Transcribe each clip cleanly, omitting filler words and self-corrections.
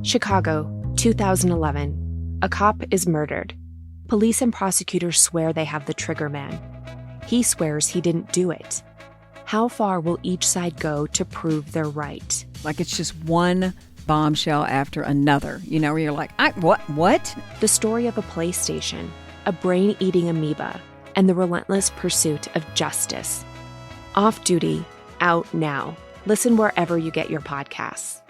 Chicago, 2011. A cop is murdered. Police and prosecutors swear they have the trigger man. He swears he didn't do it. How far will each side go to prove they're right? Like it's just one bombshell after another, where you're like, what? The story of a PlayStation, a brain-eating amoeba, and the relentless pursuit of justice. Off Duty, out now. Listen wherever you get your podcasts.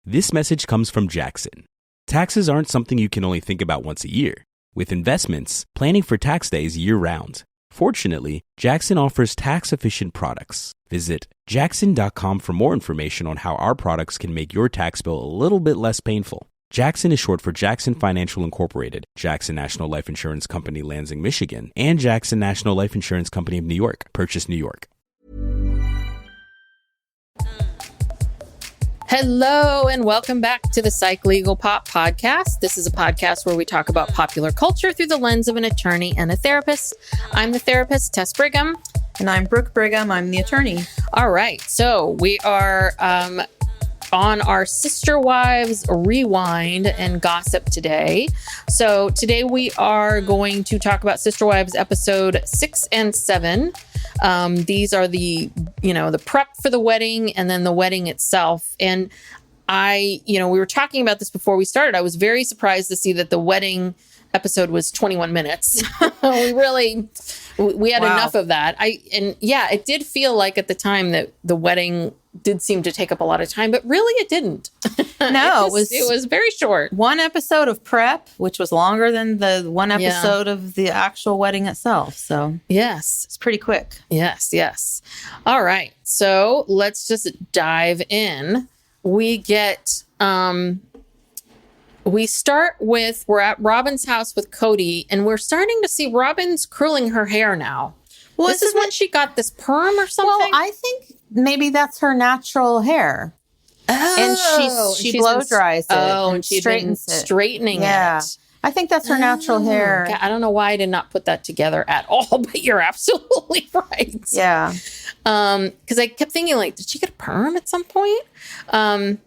This message comes from Jackson. Taxes aren't something you can only think about once a year. With investments, planning for tax day is year-round. Fortunately, Jackson offers tax-efficient products. Visit jackson.com for more information on how our products can make your tax bill a little bit less painful. Jackson is short for Jackson Financial Incorporated, Jackson National Life Insurance Company, Lansing, Michigan, and Jackson National Life Insurance Company of New York, Purchase, New York. Hello, and welcome back to the Psych Legal Pop podcast. This is a podcast where we talk about popular culture through the lens of an attorney and a therapist. I'm the therapist, Tess Brigham. And I'm Brooke Brigham. I'm the attorney. All right. So we are on our Sister Wives rewind and gossip today. So today we are going to talk about Sister Wives episode 6 and 7. These are the prep for the wedding and then the wedding itself. And we were talking about this before we started. I was very surprised to see that the wedding episode was 21 minutes. we had enough of that. It did feel like at the time that the wedding did seem to take up a lot of time, but really it didn't. No, it was very short. One episode of prep, which was longer than the one episode of the actual wedding itself. So yes, it's pretty quick. Yes. All right. So let's just dive in. We get, we start with, we're at Robyn's house with Kody, and we're starting to see Robyn's curling her hair now. Well, this is when she got this perm or something? Well, I think maybe that's her natural hair. Oh, and she blow dries it. And she's straightening it. I think that's her natural hair. Okay. I don't know why I did not put that together at all, but you're absolutely right. Yeah. Because I kept thinking, like, did she get a perm at some point? And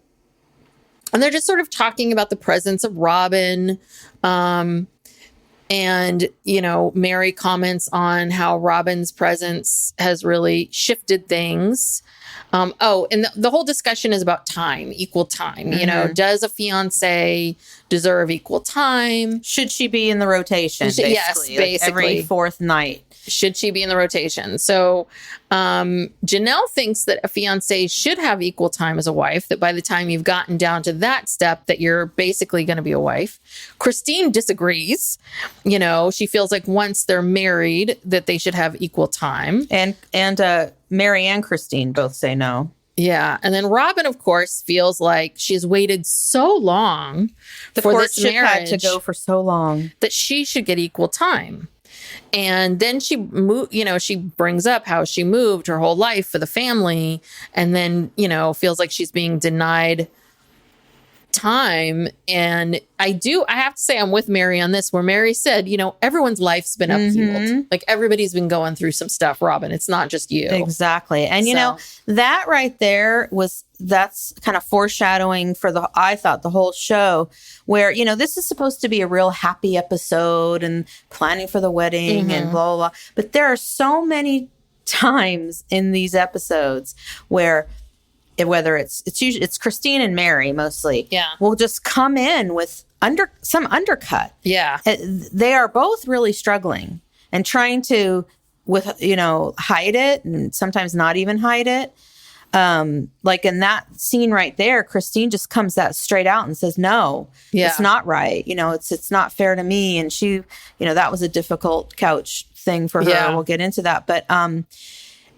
they're just sort of talking about the presence of Robyn. And, Mary comments on how Robyn's presence has really shifted things. And the whole discussion is about time, equal time. Mm-hmm. Does a fiance deserve equal time? Should she be in the rotation? Yes, basically. Every fourth night. Should she be in the rotation? So Janelle thinks that a fiance should have equal time as a wife, that by the time you've gotten down to that step, that you're basically going to be a wife. Christine disagrees. She feels like once they're married, that they should have equal time. And Mary and Christine both say no. Yeah. And then Robyn, of course, feels like she's waited so long for this marriage. Had to go for so long. That she should get equal time. And then she brings up how she moved her whole life for the family, and then, feels like she's being denied time. And I have to say I'm with Mary on this, where Mary said, everyone's life's been upheavaled. Mm-hmm. Like everybody's been going through some stuff, Robyn. It's not just you. Exactly. And that right there that's kind of foreshadowing for I thought the whole show, where, this is supposed to be a real happy episode and planning for the wedding and blah, blah, blah. But there are so many times in these episodes where whether it's Christine and Mary mostly, will just come in with some undercut. Yeah. They are both really struggling and trying to hide it and sometimes not even hide it. Like in that scene right there, Christine just comes that straight out and says, no, it's not right. It's not fair to me. And she, that was a difficult couch thing for her. Yeah. We'll get into that. But,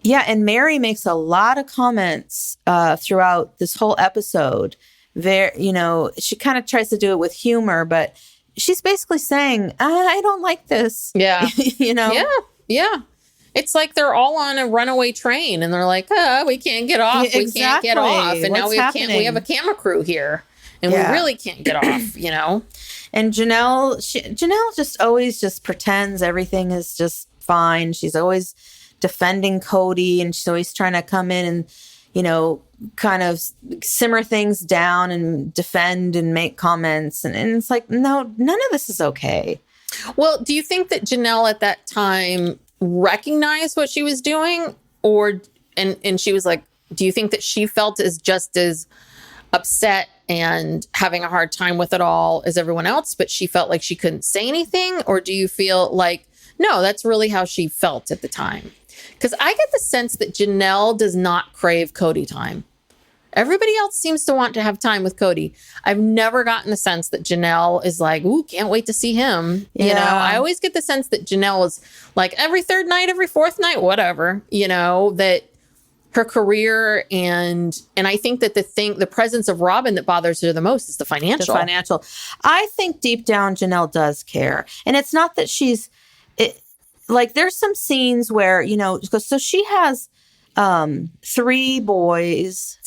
and Mary makes a lot of comments throughout this whole episode. She kind of tries to do it with humor, but she's basically saying, I don't like this. Yeah. Yeah. It's like they're all on a runaway train and they're like, we can't get off. Yeah, we can't get off. And What's now we have a camera crew here and we really can't get off, And Janelle just always just pretends everything is just fine. She's always defending Kody, and she's always trying to come in and, kind of simmer things down and defend and make comments. And it's like, no, none of this is okay. Well, do you think that Janelle at that time recognized what she was doing, and she was like, do you think that she felt just as upset and having a hard time with it all as everyone else, but she felt like she couldn't say anything? Or do you feel like, no, that's really how she felt at the time? Because I get the sense that Janelle does not crave Kody time. Everybody else seems to want to have time with Kody. I've never gotten the sense that Janelle is like, ooh, can't wait to see him. Yeah. I always get the sense that Janelle is like every third night, every fourth night, whatever, that her career and I think that the presence of Robyn that bothers her the most is the financial. I think deep down Janelle does care. And it's not that there's some scenes where, so she has four boys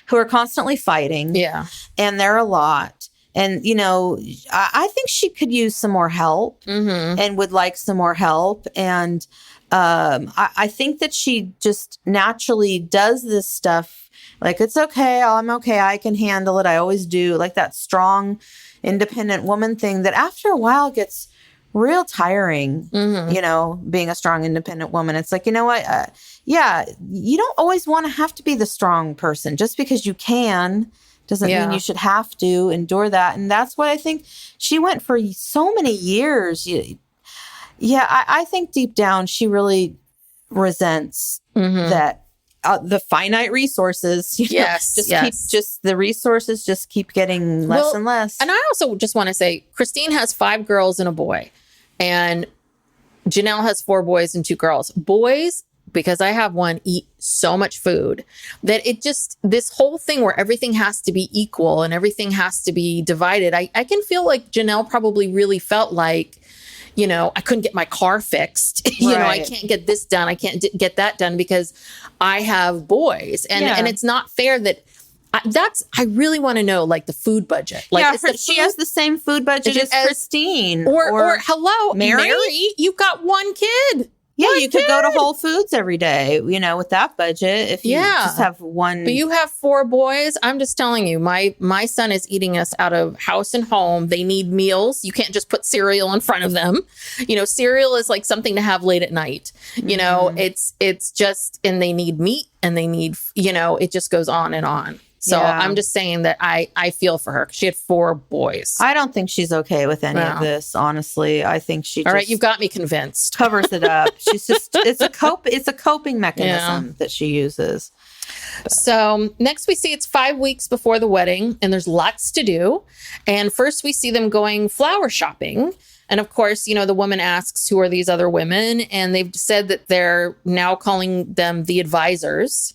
who are constantly fighting. Yeah. And they're a lot. And, I think she could use some more help and would like some more help. And I think that she just naturally does this stuff. Like, it's okay. I'm okay. I can handle it. I always do. Like that strong, independent woman thing that after a while gets real tiring, being a strong, independent woman. It's like, you know what? You don't always want to have to be the strong person. Just because you can doesn't mean you should have to endure that. And that's what I think she went for so many years. I think deep down she really resents that the finite resources. The resources just keep getting less and less. And I also just want to say, Christine has 5 girls and a boy, and Janelle has 4 boys and 2 girls. Boys, because I have one, eat so much food that this whole thing where everything has to be equal and everything has to be divided. I can feel like Janelle probably really felt like, I couldn't get my car fixed. I can't get this done. I can't get that done because I have boys. And it's not fair that I really want to know, like, the food budget. Like, she has the same food budget as Christine. Or hello, Mary, you've got one kid. Yeah, you could go to Whole Foods every day, with that budget if you just have one. But you have 4 boys. I'm just telling you, my son is eating us out of house and home. They need meals. You can't just put cereal in front of them. Cereal is like something to have late at night. It's just, and they need meat and they need, it just goes on and on. So I'm just saying that I feel for her. She had 4 boys. I don't think she's okay with any of this, honestly. I think all right, you've got me convinced. Covers it up. She's just it's a coping mechanism that she uses. So next we see it's 5 weeks before the wedding and there's lots to do. And first we see them going flower shopping. And of course, the woman asks, who are these other women? And they've said that they're now calling them the advisors.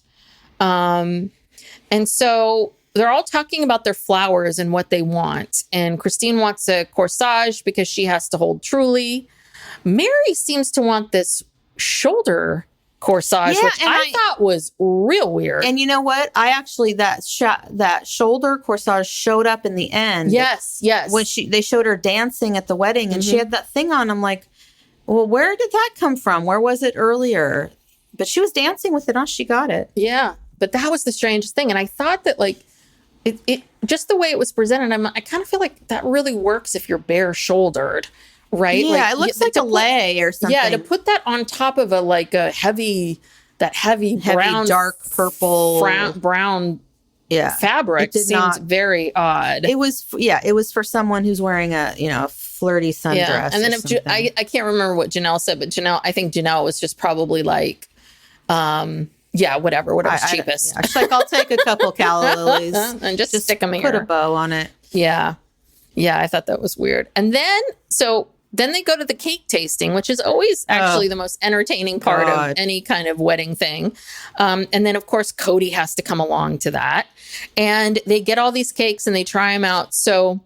And so they're all talking about their flowers and what they want. And Christine wants a corsage because she has to hold Truly. Mary seems to want this shoulder corsage, which I thought was real weird. And you know what? I actually, that shoulder corsage showed up in the end. Yes. When they showed her dancing at the wedding and she had that thing on. I'm like, well, where did that come from? Where was it earlier? But she was dancing with it on. She got it. Yeah. But that was the strangest thing. And I thought that, like, it just the way it was presented, I kind of feel like that really works if you're bare shouldered, right? Yeah, it looks like a lei or something. Yeah, to put that on top of a heavy brown, dark purple, brown fabric seems very odd. It was for someone who's wearing a flirty sundress. Yeah. And then I can't remember what Janelle said, but I think Janelle was just probably like, whatever's cheapest. She's like, I'll take a couple calla lilies and just stick them here. Put a bow on it. Yeah. Yeah, I thought that was weird. And then they go to the cake tasting, which is always actually the most entertaining part of any kind of wedding thing. And then, of course, Kody has to come along to that. And they get all these cakes and they try them out. So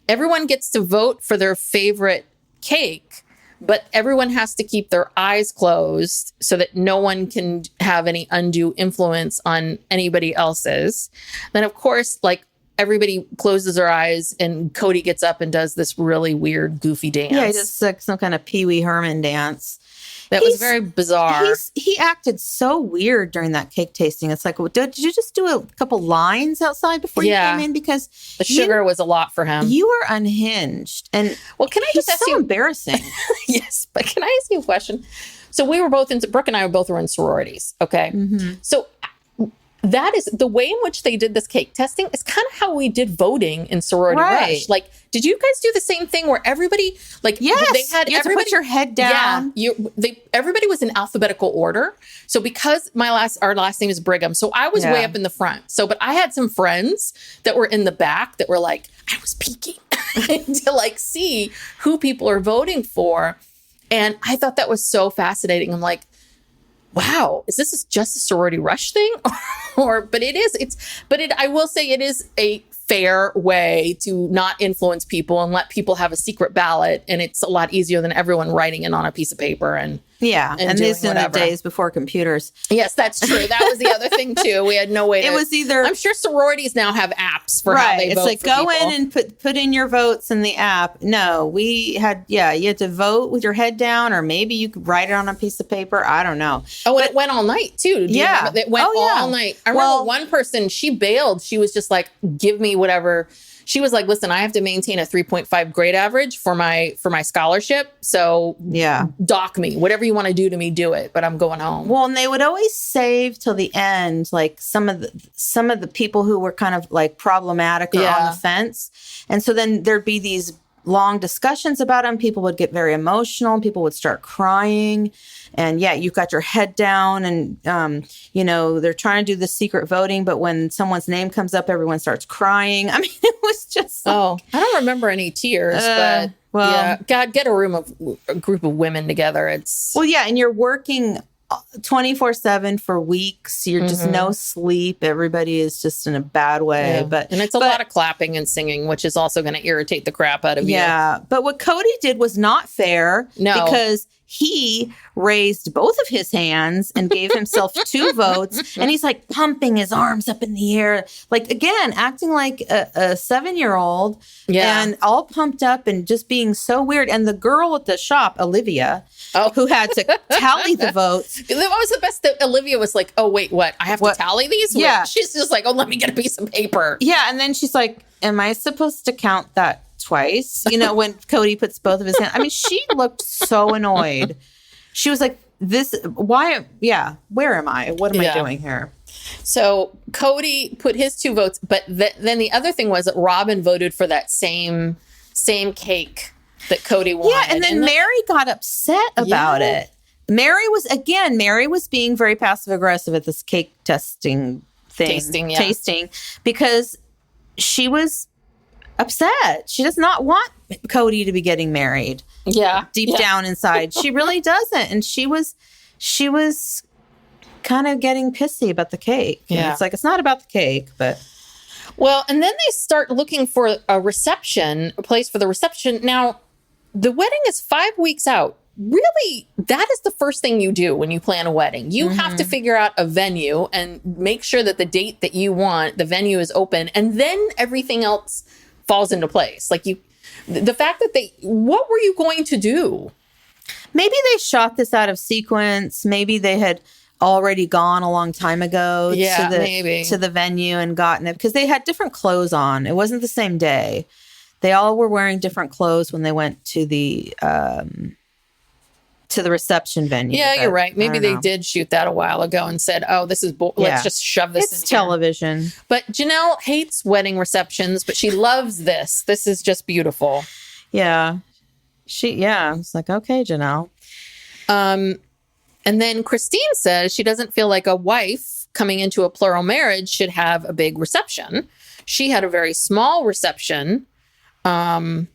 everyone gets to vote for their favorite cake. But everyone has to keep their eyes closed so that no one can have any undue influence on anybody else's. Then, of course, like, everybody closes their eyes and Kody gets up and does this really weird, goofy dance. Yeah, he does like some kind of Pee Wee Herman dance. That was very bizarre. He acted so weird during that cake tasting. It's like, well, did you just do a couple lines outside before you came in? Because the sugar was a lot for him. You are unhinged. And well, can I just ask you? Embarrassing. Yes, but can I ask you a question? So we were both Brooke and I were in sororities. Okay. Mm-hmm. So that is the way in which they did this cake testing is kind of how we did voting in Sorority Rush. Like, did you guys do the same thing where everybody, like, yes, they had you had to put your head down? Yeah, everybody was in alphabetical order. So because our last name is Brigham, so I was way up in the front. So, but I had some friends that were in the back that were like, I was peeking to like see who people are voting for. And I thought that was so fascinating. I'm like, wow, is this just a Sorority Rush thing? But it is, I will say it is a fair way to not influence people and let people have a secret ballot. And it's a lot easier than everyone writing it on a piece of paper and these are the days before computers. Yes, that's true. That was the other thing too. We had no way to. It was either. I'm sure sororities now have apps for how they vote. It's like go in and put in your votes in the app. No, we had you had to vote with your head down, or maybe you could write it on a piece of paper. I don't know. Oh, and it went all night too. Do you remember? It went all night. I remember one person. She bailed. She was just like, "Give me whatever." She was like, listen, I have to maintain a 3.5 grade average for my scholarship. So dock me, whatever you want to do to me, do it. But I'm going home. Well, and they would always save till the end, like some of the people who were kind of like problematic or on the fence. And so then there'd be these long discussions about them. People would get very emotional. People would start crying. And you've got your head down and, they're trying to do the secret voting. But when someone's name comes up, everyone starts crying. I mean, it was just I don't remember any tears, but God, get a group of women together. It's and you're working 24/7 for weeks. You're just no sleep. Everybody is just in a bad way. And it's a lot of clapping and singing, which is also going to irritate the crap out of you. Yeah. But what Kody did was not fair. No. Because he raised both of his hands and gave himself 2 votes. And he's like pumping his arms up in the air. Like, again, acting like a 7-year-old and all pumped up and just being so weird. And the girl at the shop, Olivia, who had to tally the votes. That was the best that Olivia was like, oh, wait, what? I have to tally these? Yeah. Wait. She's just like, oh, let me get a piece of paper. Yeah. And then she's like, am I supposed to count that twice? When Kody puts both of his hands. I mean, she looked so annoyed. She was like, why? Yeah. Where am I? What am I doing here? So Kody put his 2 votes. But then the other thing was that Robyn voted for that same cake that Kody wanted. Yeah. And then Mary got upset about it. Mary was being very passive aggressive at this cake tasting because she was upset. She does not want Kody to be getting married. Yeah. Deep down inside. She really doesn't. And she was kind of getting pissy about the cake. Yeah. It's like, it's not about the cake, but. Well, and then they start looking for a place for the reception. Now, the wedding is 5 weeks out. Really, that is the first thing you do when you plan a wedding. You have to figure out a venue and make sure that the date that you want, the venue is open, and then everything else falls into place. Like the fact that what were you going to do? Maybe they shot this out of sequence. Maybe they had already gone a long time ago to the venue and gotten it because they had different clothes on. It wasn't the same day. They all were wearing different clothes when they went to the reception venue. Yeah, you're right. Maybe they did shoot that a while ago and said, "Oh, this is let's just shove this in television." Here. But Janelle hates wedding receptions, but she loves this. This is just beautiful. Yeah. It's like, okay, Janelle. And then Christine says she doesn't feel like a wife coming into a plural marriage should have a big reception. She had a very small reception. And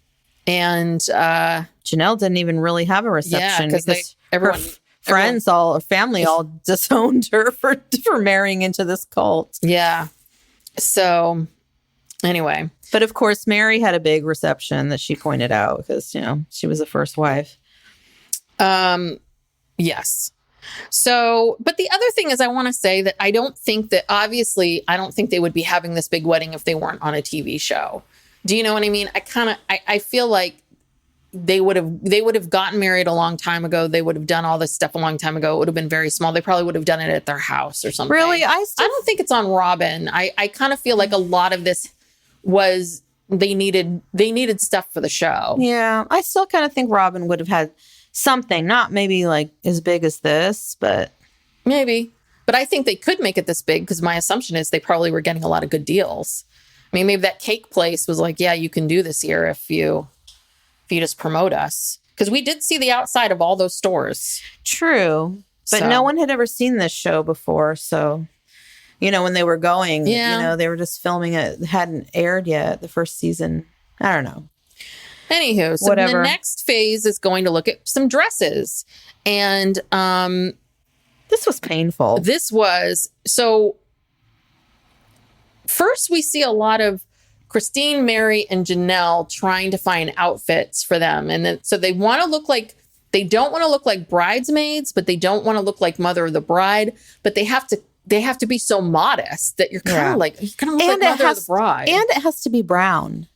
Janelle didn't even really have a reception because everyone, family all disowned her for marrying into this cult. Yeah. So anyway. But of course, Mary had a big reception that she pointed out because, she was the first wife. Yes. So, but the other thing is I want to say that I don't think they would be having this big wedding if they weren't on a TV show. Do you know what I mean? I feel like they would have gotten married a long time ago. They would have done all this stuff a long time ago. It would have been very small. They probably would have done it at their house or something. Really? I don't think it's on Robyn. I kind of feel like a lot of this was they needed stuff for the show. Yeah. I still kind of think Robyn would have had something, not maybe like as big as this, but maybe. But I think they could make it this big because my assumption is they probably were getting a lot of good deals. I mean, maybe that cake place was like, yeah, you can do this here if you just promote us. Because we did see the outside of all those stores. True. But no one had ever seen this show before. So, when they were going, they were just filming it. It hadn't aired yet, the first season. I don't know. Anywho, so the next phase is going to look at some dresses. And this was painful. So first we see a lot of Christine, Mary, and Janelle trying to find outfits for them. And then, so they don't want to look like bridesmaids, but they don't want to look like mother of the bride, but they have to be so modest that you're kind of like, you're going to look like mother of the bride. And it has to be brown.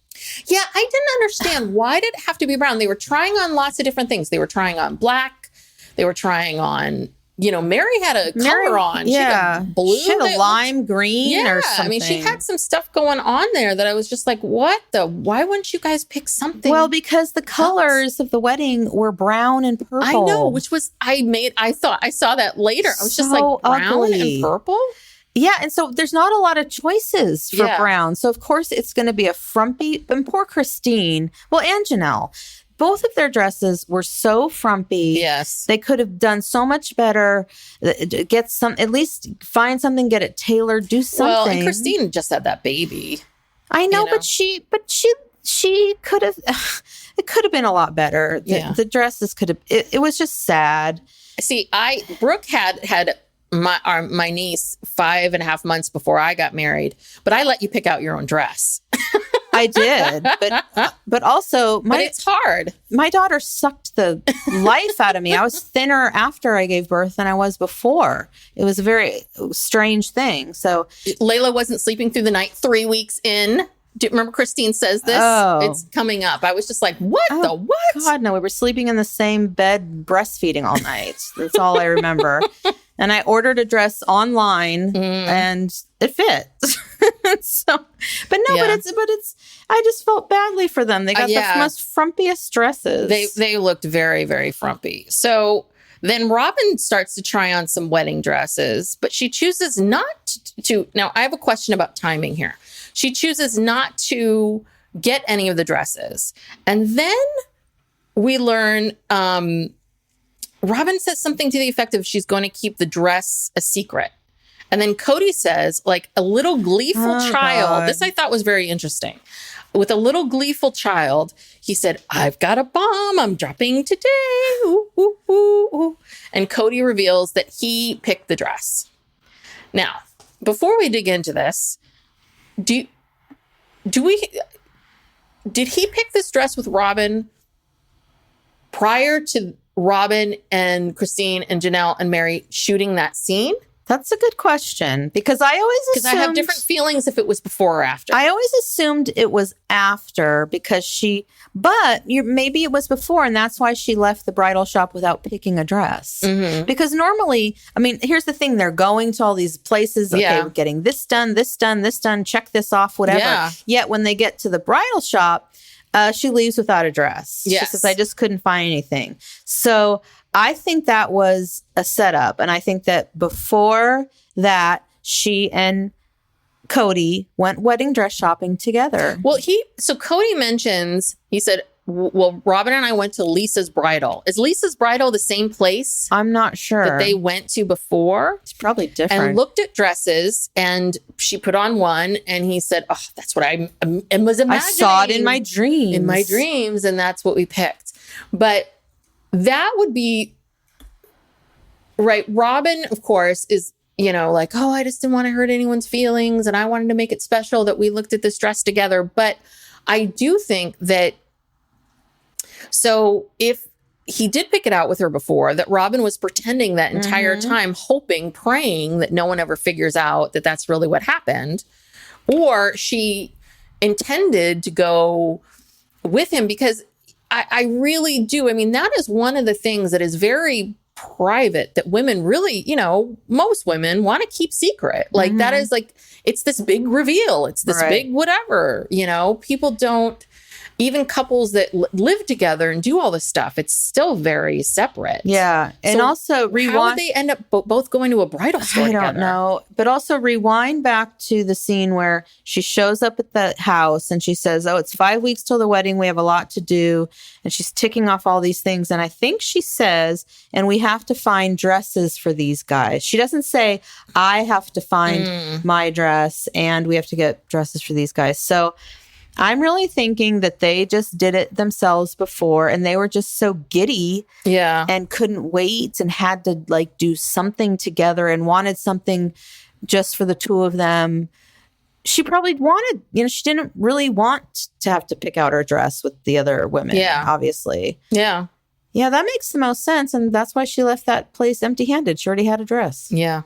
Yeah, I didn't understand. Why did it have to be brown? They were trying on lots of different things. They were trying on black. They were trying on, Mary had a color on. Yeah. She had a blue. She had a lime green or something. I mean, she had some stuff going on there that I was just like, why wouldn't you guys pick something? Well, because the colors of the wedding were brown and purple. I know, which was, I thought, I saw that later. I was just like, brown ugly. and purple? Yeah, and so there's not a lot of choices for brown. So, of course, it's going to be a frumpy. And poor Christine, and Janelle, both of their dresses were so frumpy. Yes. They could have done so much better. At least find something, get it tailored, do something. Well, and Christine just had that baby. I know, but she could have, it could have been a lot better. The dresses could have, it was just sad. See, Brooke had my niece 5.5 months before I got married, but I let you pick out your own dress. I did, but also, but it's hard. My daughter sucked the life out of me. I was thinner after I gave birth than I was before. It was a very strange thing. So Layla wasn't sleeping through the night 3 weeks in. Do you remember Christine says this? Oh. It's coming up. I was just like, what the what? God, no, we were sleeping in the same bed, breastfeeding all night. That's all I remember. And I ordered a dress online and it fit. But it's, I just felt badly for them. They got the most frumpiest dresses. They looked very, very frumpy. So then Robyn starts to try on some wedding dresses, but she chooses not to. Now, I have a question about timing here. She chooses not to get any of the dresses. And then we learn Robyn says something to the effect of she's going to keep the dress a secret. And then Kody says, like a little gleeful child. God. This I thought was very interesting. With a little gleeful child, he said, I've got a bomb I'm dropping today. Ooh, ooh, ooh, ooh. And Kody reveals that he picked the dress. Now, before we dig into this, did he pick this dress with Robyn prior to Robyn and Christine and Janelle and Mary shooting that scene? That's a good question because I have different feelings if it was before or after. I always assumed it was after because maybe it was before and that's why she left the bridal shop without picking a dress. Mm-hmm. Because normally, I mean, here's the thing. They're going to all these places. Okay, we're getting this done, check this off, whatever. Yeah. Yet when they get to the bridal shop, she leaves without a dress. Yes. She says, I just couldn't find anything. So I think that was a setup. And I think that before that, she and Kody went wedding dress shopping together. Well, so Kody mentions, he said, well, Robyn and I went to Lisa's Bridal. Is Lisa's Bridal the same place? I'm not sure. That they went to before? It's probably different. And looked at dresses and she put on one and he said, oh, that's what I was imagining. I saw it in my dreams. In my dreams. And that's what we picked. But that would be right. Robyn, of course, is, like, oh, I just didn't want to hurt anyone's feelings. And I wanted to make it special that we looked at this dress together. But I do think that, so if he did pick it out with her before, that Robyn was pretending that entire time, hoping, praying that no one ever figures out that that's really what happened. Or she intended to go with him because I really do. I mean, that is one of the things that is very private that women really, most women want to keep secret. Like that is like, it's this big reveal. It's this big whatever, people don't, even couples that live together and do all this stuff, it's still very separate. Yeah. And so also rewind. How would they end up both going to a bridal store together? I don't know. But also rewind back to the scene where she shows up at the house and she says, oh, it's 5 weeks till the wedding. We have a lot to do. And she's ticking off all these things. And I think she says, and we have to find dresses for these guys. She doesn't say, I have to find my dress and we have to get dresses for these guys. So I'm really thinking that they just did it themselves before and they were just so giddy and couldn't wait and had to like do something together and wanted something just for the two of them. She probably wanted, she didn't really want to have to pick out her dress with the other women, obviously. Yeah. Yeah, that makes the most sense. And that's why she left that place empty-handed. She already had a dress. Yeah.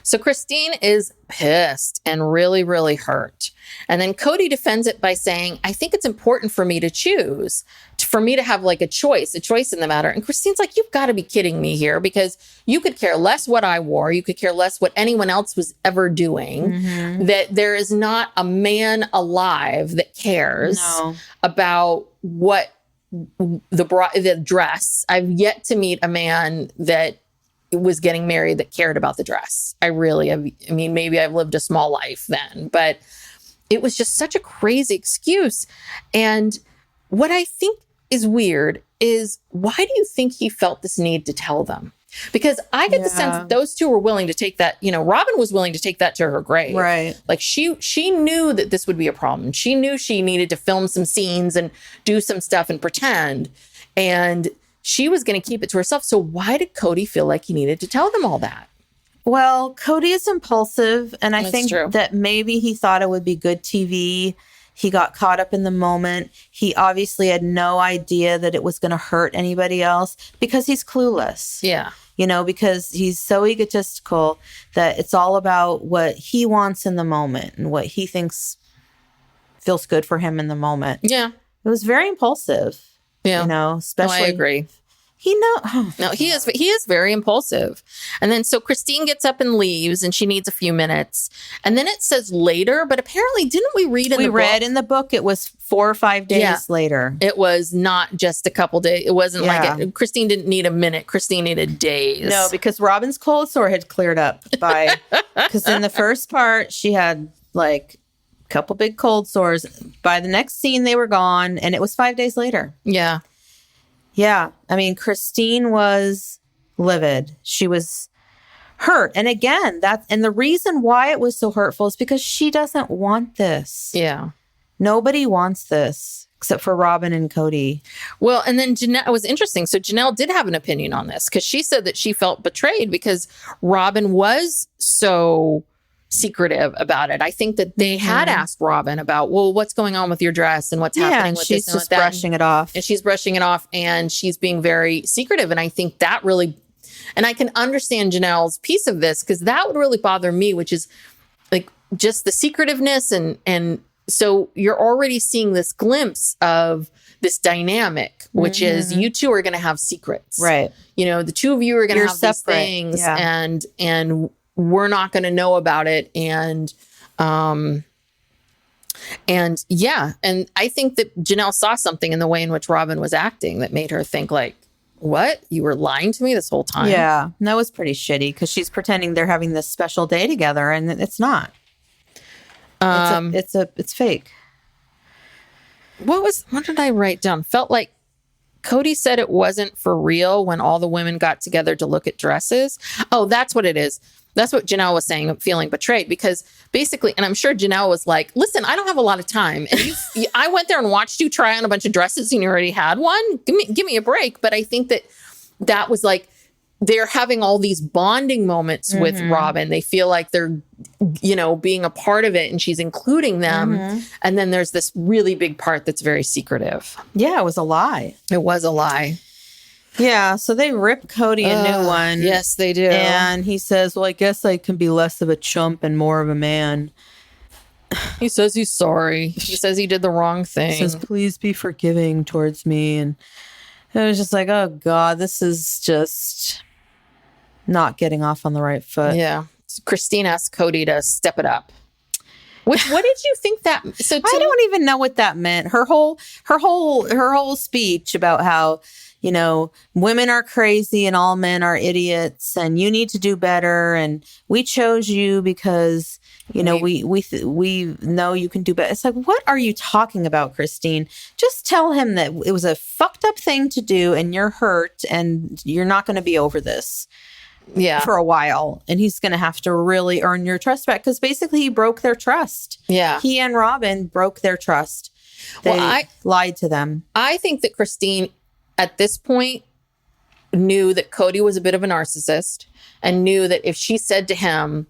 So Christine is pissed and really, really hurt. And then Kody defends it by saying, I think it's important for me to choose, for me to have like a choice in the matter. And Christine's like, you've got to be kidding me here, because you could care less what I wore. You could care less what anyone else was ever doing. That there is not a man alive that cares about what the dress. I've yet to meet a man that was getting married that cared about the dress. I really have. I mean, maybe I've lived a small life then, but it was just such a crazy excuse. And what I think is weird is, why do you think he felt this need to tell them? Because I get the sense that those two were willing to take that, Robyn was willing to take that to her grave. Right. Like she knew that this would be a problem. She knew she needed to film some scenes and do some stuff and pretend. And she was going to keep it to herself. So why did Kody feel like he needed to tell them all that? Well, Kody is impulsive. And I think true. that maybe he thought it would be good TV. He got caught up in the moment. He obviously had no idea that it was going to hurt anybody else because he's clueless. Yeah. Because he's so egotistical that it's all about what he wants in the moment and what he thinks feels good for him in the moment. Yeah. It was very impulsive. Yeah. Especially. I agree. He is very impulsive. And then so Christine gets up and leaves and she needs a few minutes. And then it says later, but apparently didn't we read in the book? We read in the book it was 4 or 5 days later. It was not just a couple days. It wasn't like Christine didn't need a minute. Christine needed days. No, because Robyn's cold sore had cleared up because in the first part she had like a couple big cold sores. By the next scene they were gone and it was 5 days later. Yeah. Yeah. I mean, Christine was livid. She was hurt. And again, and the reason why it was so hurtful is because she doesn't want this. Yeah. Nobody wants this except for Robyn and Kody. Well, and then Janelle, it was interesting. So Janelle did have an opinion on this because she said that she felt betrayed because Robyn was so secretive about it. I think that they had asked Robyn about, well, what's going on with your dress and what's happening with she's this and just brushing it off. And she's brushing it off and she's being very secretive. And I think that really, and I can understand Janelle's piece of this because that would really bother me, which is like just the secretiveness. And so you're already seeing this glimpse of this dynamic, which is you two are going to have secrets. Right. The two of you are going to have separate. these things and we're not going to know about it. And I think that Janelle saw something in the way in which Robyn was acting that made her think like, what? You were lying to me this whole time? Yeah. And that was pretty shitty because she's pretending they're having this special day together and it's not. It's fake. What did I write down? Felt like Kody said it wasn't for real when all the women got together to look at dresses. Oh, that's what it is. That's what Janelle was saying, feeling betrayed, because basically, and I'm sure Janelle was like, listen, I don't have a lot of time. And I went there and watched you try on a bunch of dresses and you already had one. Give me a break. But I think that was like, they're having all these bonding moments with Robyn. They feel like they're, being a part of it and she's including them. And then there's this really big part that's very secretive. Yeah, it was a lie. It was a lie. Yeah, so they rip Kody a new one. Yes, they do. And he says, well, I guess I can be less of a chump and more of a man. He says he's sorry. He says he did the wrong thing. Says, please be forgiving towards me. And it was just like, oh God, this is just not getting off on the right foot. Yeah. So Christine asked Kody to step it up. What did you think that? So I don't even know what that meant. Her whole speech about how, you know, women are crazy and all men are idiots and you need to do better. And we chose you because, you know, we know you can do better. It's like, what are you talking about, Christine? Just tell him that it was a fucked up thing to do and you're hurt and you're not going to be over this. Yeah. For a while. And he's going to have to really earn your trust back because basically he broke their trust. Yeah. He and Robyn broke their trust. They lied to them. I think that Christine at this point knew that Kody was a bit of a narcissist and knew that if she said to him,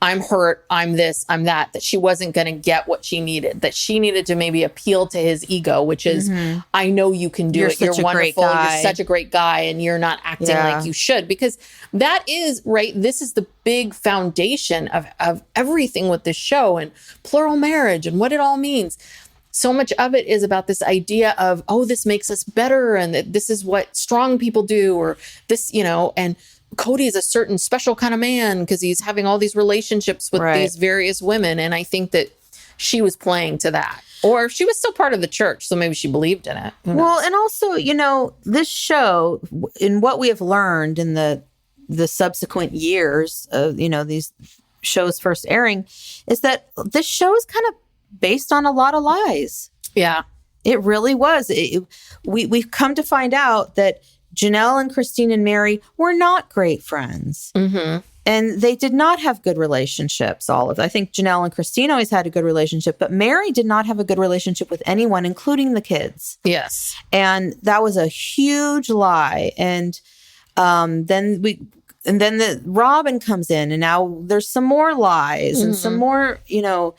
I'm hurt, I'm this, I'm that she wasn't going to get what she needed, that she needed to maybe appeal to his ego, which is, I know you can do it. You're wonderful. You're such a great guy and you're not acting like you should, because that is right. This is the big foundation of everything with this show and plural marriage and what it all means. So much of it is about this idea of, oh, this makes us better and that this is what strong people do, or this, you know, and Kody is a certain special kind of man because he's having all these relationships with these various women. And I think that she was playing to that. Or she was still part of the church, so maybe she believed in it. Well, and also, you know, this show, in what we have learned in the subsequent years of, you know, these shows first airing, is that this show is kind of based on a lot of lies. Yeah. It really was. We've come to find out that Janelle and Christine and Mary were not great friends. Mm-hmm. And they did not have good relationships, I think Janelle and Christine always had a good relationship, but Mary did not have a good relationship with anyone, including the kids. Yes. And that was a huge lie. And then Robyn comes in and now there's some more lies and some more, you know,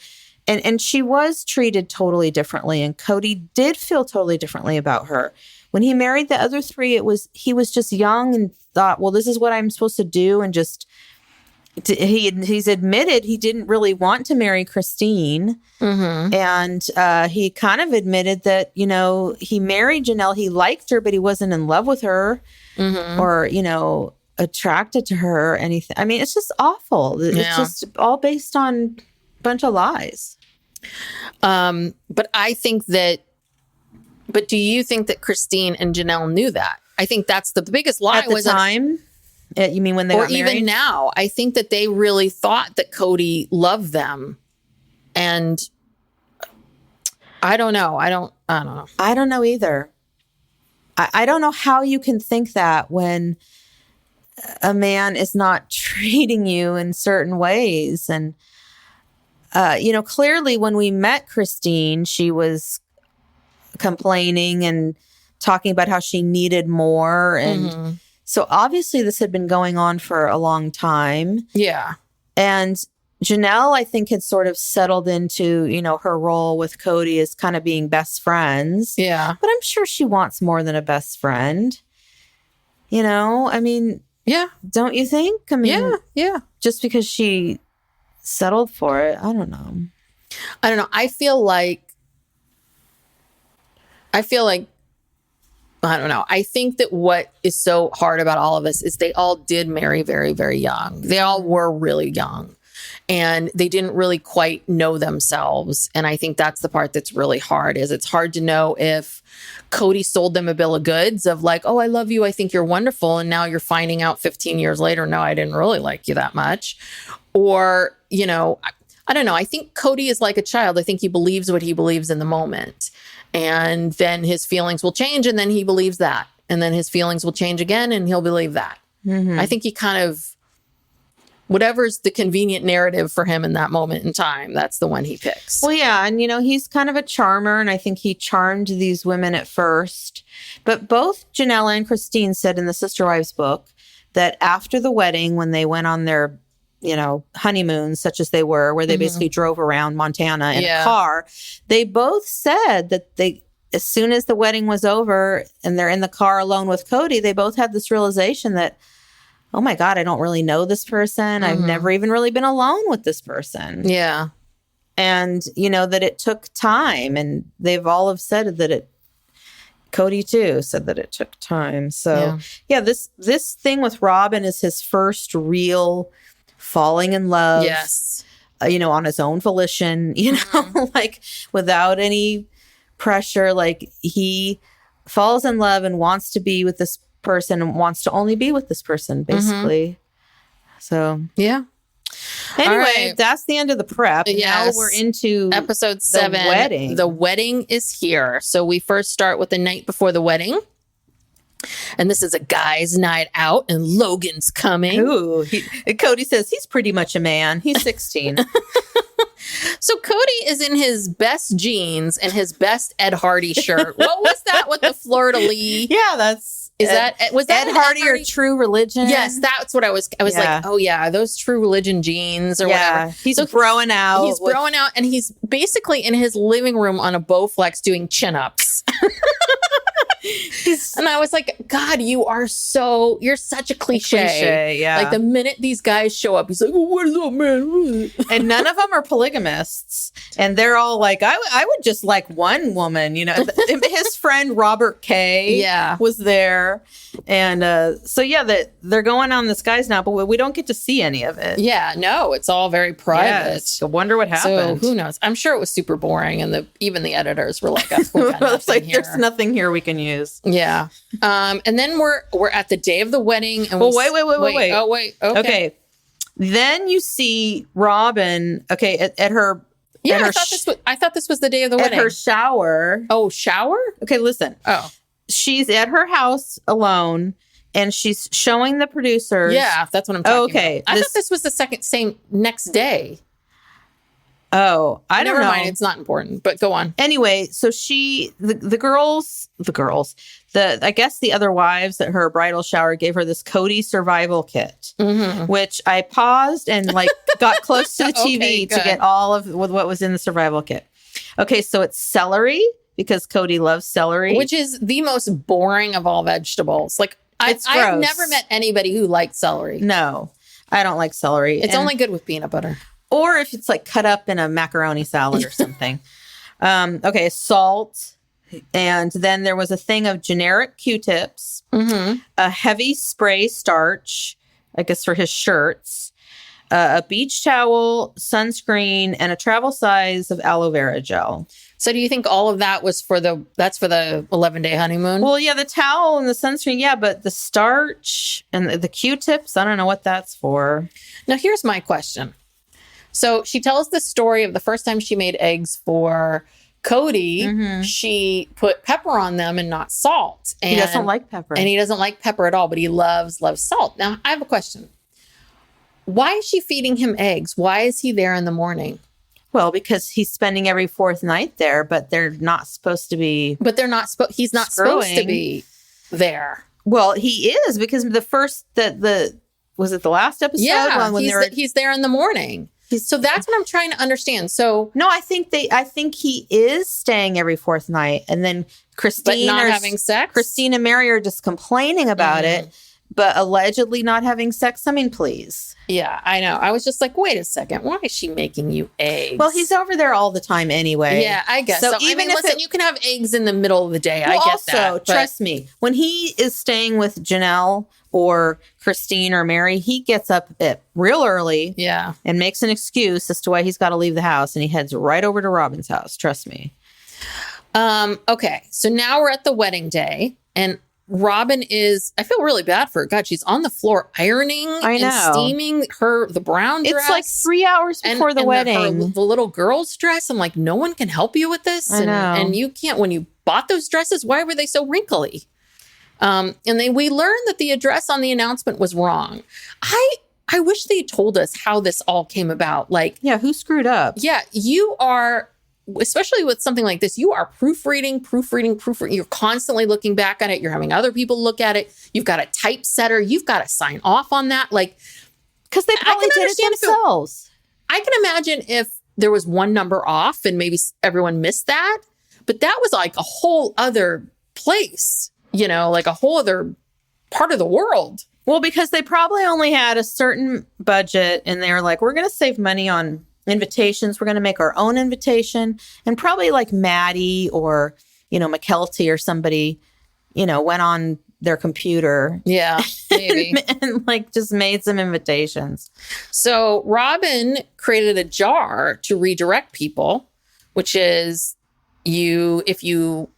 and she was treated totally differently. And Kody did feel totally differently about her. When he married the other three, he was just young and thought, well, this is what I'm supposed to do. And just, he's admitted he didn't really want to marry Christine. Mm-hmm. And he kind of admitted that, you know, he married Janelle. He liked her, but he wasn't in love with her or, you know, attracted to her or anything. I mean, it's just awful. Yeah. It's just all based on a bunch of lies. But I think that, but do you think that Christine and Janelle knew that? I think that's the biggest lie. At the time? You mean when they got married? Or even now. I think that they really thought that Kody loved them. And I don't know. I don't know. I don't know either. I don't know how you can think that when a man is not treating you in certain ways. And, you know, clearly when we met Christine, she was complaining and talking about how she needed more. And so obviously this had been going on for a long time. Yeah. And Janelle, I think, had sort of settled into, you know, her role with Kody as kind of being best friends. Yeah. But I'm sure she wants more than a best friend. You know, I mean, yeah. Don't you think? I mean, yeah. Just because she settled for it, I don't know. I feel like, I don't know. I think that what is so hard about all of us is they all did marry very, very young. They all were really young and they didn't really quite know themselves. And I think that's the part that's really hard, is it's hard to know if Kody sold them a bill of goods of like, oh, I love you, I think you're wonderful. And now you're finding out 15 years later, no, I didn't really like you that much. Or, you know, I don't know. I think Kody is like a child. I think he believes what he believes in the moment. And then his feelings will change and then he believes that. And then his feelings will change again and he'll believe that. Mm-hmm. I think he kind of, whatever's the convenient narrative for him in that moment in time, that's the one he picks. Well, yeah. And, you know, he's kind of a charmer. And I think he charmed these women at first. But both Janelle and Christine said in the Sister Wives book that after the wedding, when they went on their, you know, honeymoons, such as they were, where they basically drove around Montana in a car, they both said that as soon as the wedding was over and they're in the car alone with Kody, they both had this realization that, oh my God, I don't really know this person. I've never even really been alone with this person. Yeah. and, that it took time. And they've all have said that Kody too said that it took time. So this thing with Robyn is his first real falling in love. Yes. On his own volition, like without any pressure. Like he falls in love and wants to be with this person and wants to only be with this person, basically. So, yeah. Anyway, Right. that's the end of the prep. Yes. Now we're into episode 7. The wedding. The wedding is here. So we first start with the night before the wedding. And this is a guy's night out, and Logan's coming. Ooh, Kody says he's pretty much a man. He's 16. So Kody is in his best jeans and his best Ed Hardy shirt. What was that with the fleur-de-lis? Yeah, was that Ed Hardy or True Religion? Yes, that's what I was like, oh yeah, those True Religion jeans or whatever. He's broing out. He's broing out, and he's basically in his living room on a Bowflex doing chin-ups. And I was like, God, you're such a cliche. Yeah. Like the minute these guys show up, he's like, oh, what is up, man? And none of them are polygamists. And they're all like, I would just like one woman, His friend Robert K. was there. And that they're going on this guy's now, but we don't get to see any of it. Yeah, no, it's all very private. Yes. I wonder what happened. So who knows? I'm sure it was super boring, and even the editors were like, it's like there's nothing here we can use. Yeah. And then we're at the day of the wedding, and wait. Oh wait. Okay. Then you see Robyn. Okay, at her. Yeah, I thought this was the day of the wedding. At her shower. Oh, shower? Okay, listen. Oh. She's at her house alone, and she's showing the producers. Yeah, that's what I'm talking about. I thought this was the next day. Oh, I don't know. Never mind. It's not important, but go on. Anyway, so the girls, I guess the other wives at her bridal shower gave her this Kody survival kit, which I paused and got close to the TV to get all of what was in the survival kit. Okay, so it's celery, because Kody loves celery. Which is the most boring of all vegetables. Like, I've never met anybody who likes celery. No, I don't like celery. It's only good with peanut butter. Or if it's cut up in a macaroni salad or something. Okay, salt. And then there was a thing of generic Q-tips, a heavy spray starch, I guess for his shirts, a beach towel, sunscreen, and a travel size of aloe vera gel. So do you think all of that was for the 11-day honeymoon? Well, yeah, the towel and the sunscreen, yeah, but the starch and the Q-tips, I don't know what that's for. Now, here's my question. So she tells the story of the first time she made eggs for Kody. She put pepper on them and not salt. And he doesn't like pepper. And he doesn't like pepper at all, but he loves salt. Now, I have a question. Why is she feeding him eggs? Why is he there in the morning? Well, because he's spending every fourth night there, but they're not supposed to be. But they're not. He's not supposed to be there. Well, he is, because the first was it the last episode? Yeah, he's there in the morning. So that's what I'm trying to understand. So no, I think he is staying every fourth night, and then Christine but not having sex. Christine and Mary are just complaining about it, but allegedly not having sex. I mean, please. Yeah, I know. I was just like, wait a second. Why is she making you eggs? Well, he's over there all the time anyway. Yeah, I guess. So even listen, you can have eggs in the middle of the day. I get that. Also, trust me, when he is staying with Janelle or Christine or Mary, he gets up real early. Yeah. And makes an excuse as to why he's got to leave the house. And he heads right over to Robyn's house. Trust me. Okay. So now we're at the wedding day. And Robyn I feel really bad for her. God, she's on the floor ironing and steaming the brown dress. It's like 3 hours before the wedding. The little girl's dress. I'm like, no one can help you with this. I know. And you can't, when you bought those dresses, why were they so wrinkly? And then we learned that the address on the announcement was wrong. I wish they had told us how this all came about. Like, yeah, who screwed up? Yeah, you are, especially with something like this, you are proofreading. You're constantly looking back at it. You're having other people look at it. You've got a typesetter. You've got to sign off on that. Like, because they probably did it themselves. I can imagine if there was one number off and maybe everyone missed that. But that was like a whole other place. Like a whole other part of the world. Well, because they probably only had a certain budget, and they were like, we're going to save money on invitations. We're going to make our own invitation. And probably like Maddie or, McKelty or somebody, went on their computer. Yeah, maybe. and like just made some invitations. So Robyn created a jar to redirect people, which is if you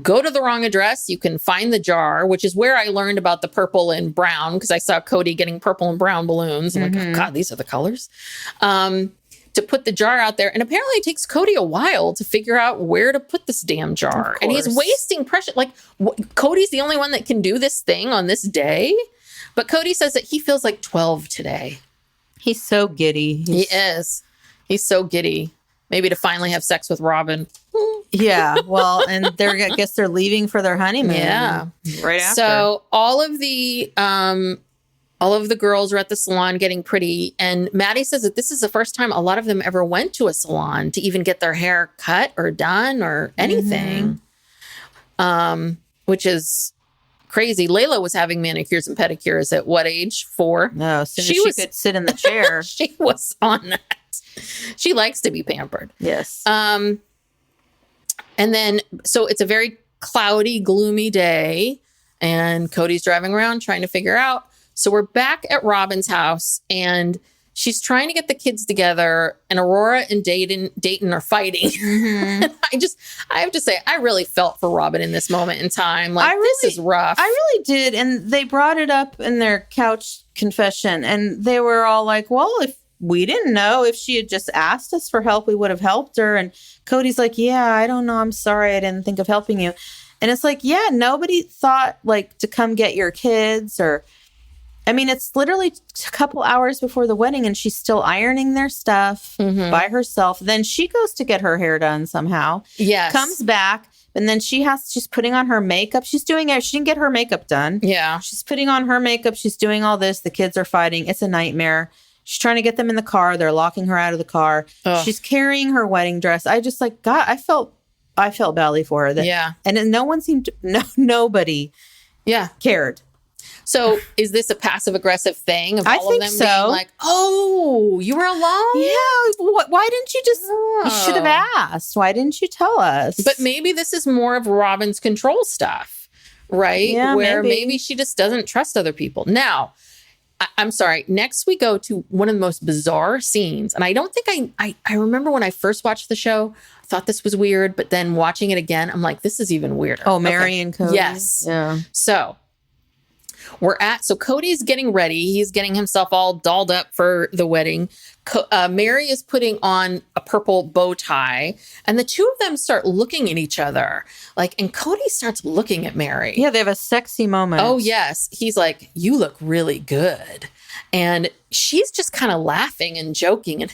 go to the wrong address, you can find the jar, which is where I learned about the purple and brown, because I saw Kody getting purple and brown balloons. I'm like, oh God, these are the colors. To put the jar out there. And apparently it takes Kody a while to figure out where to put this damn jar. And he's wasting precious. Like, Cody's the only one that can do this thing on this day. But Kody says that he feels like 12 today. He's so giddy. He is. He's so giddy. Maybe to finally have sex with Robyn. Yeah. Well, and I guess they're leaving for their honeymoon. Yeah. Right after. So all of the girls are at the salon getting pretty. And Maddie says that this is the first time a lot of them ever went to a salon to even get their hair cut or done or anything. Which is crazy. Layla was having manicures and pedicures at what age? 4? No, as soon as she could sit in the chair. She was on that. She likes to be pampered. Yes. And then, so it's a very cloudy, gloomy day. And Cody's driving around trying to figure out. So we're back at Robyn's house and she's trying to get the kids together and Aurora and Dayton are fighting. And I have to say, I really felt for Robyn in this moment in time. Like, this is rough. I really did. And they brought it up in their couch confession and they were all like, well, if we didn't know, if she had just asked us for help, we would have helped her. And Cody's like, yeah, I don't know. I'm sorry. I didn't think of helping you. And it's like, yeah, nobody thought like to come get your kids or, I mean, it's literally a couple hours before the wedding and she's still ironing their stuff by herself. Then she goes to get her hair done somehow. Yes. Comes back and then she's putting on her makeup. She's doing it. She didn't get her makeup done. Yeah. She's putting on her makeup. She's doing all this. The kids are fighting. It's a nightmare. She's trying to get them in the car. They're locking her out of the car. Ugh. She's carrying her wedding dress. I just like, God, I felt badly for her. Yeah. And then no one seemed to, nobody cared. So is this a passive aggressive thing of all of them being like, oh, you were alone? Yeah. Why didn't you just, you should have asked. Why didn't you tell us? But maybe this is more of Robyn's control stuff, right? Yeah, where maybe she just doesn't trust other people. Now, I'm sorry. Next, we go to one of the most bizarre scenes. And I don't think I remember when I first watched the show, I thought this was weird. But then watching it again, I'm like, this is even weirder. Oh, Mary and Kody. Yes. Yeah. So Cody's getting ready. He's getting himself all dolled up for the wedding. Mary is putting on a purple bow tie and the two of them start looking at each other and Kody starts looking at Mary. Yeah. They have a sexy moment. Oh, yes. He's like, you look really good. And she's just kind of laughing and joking and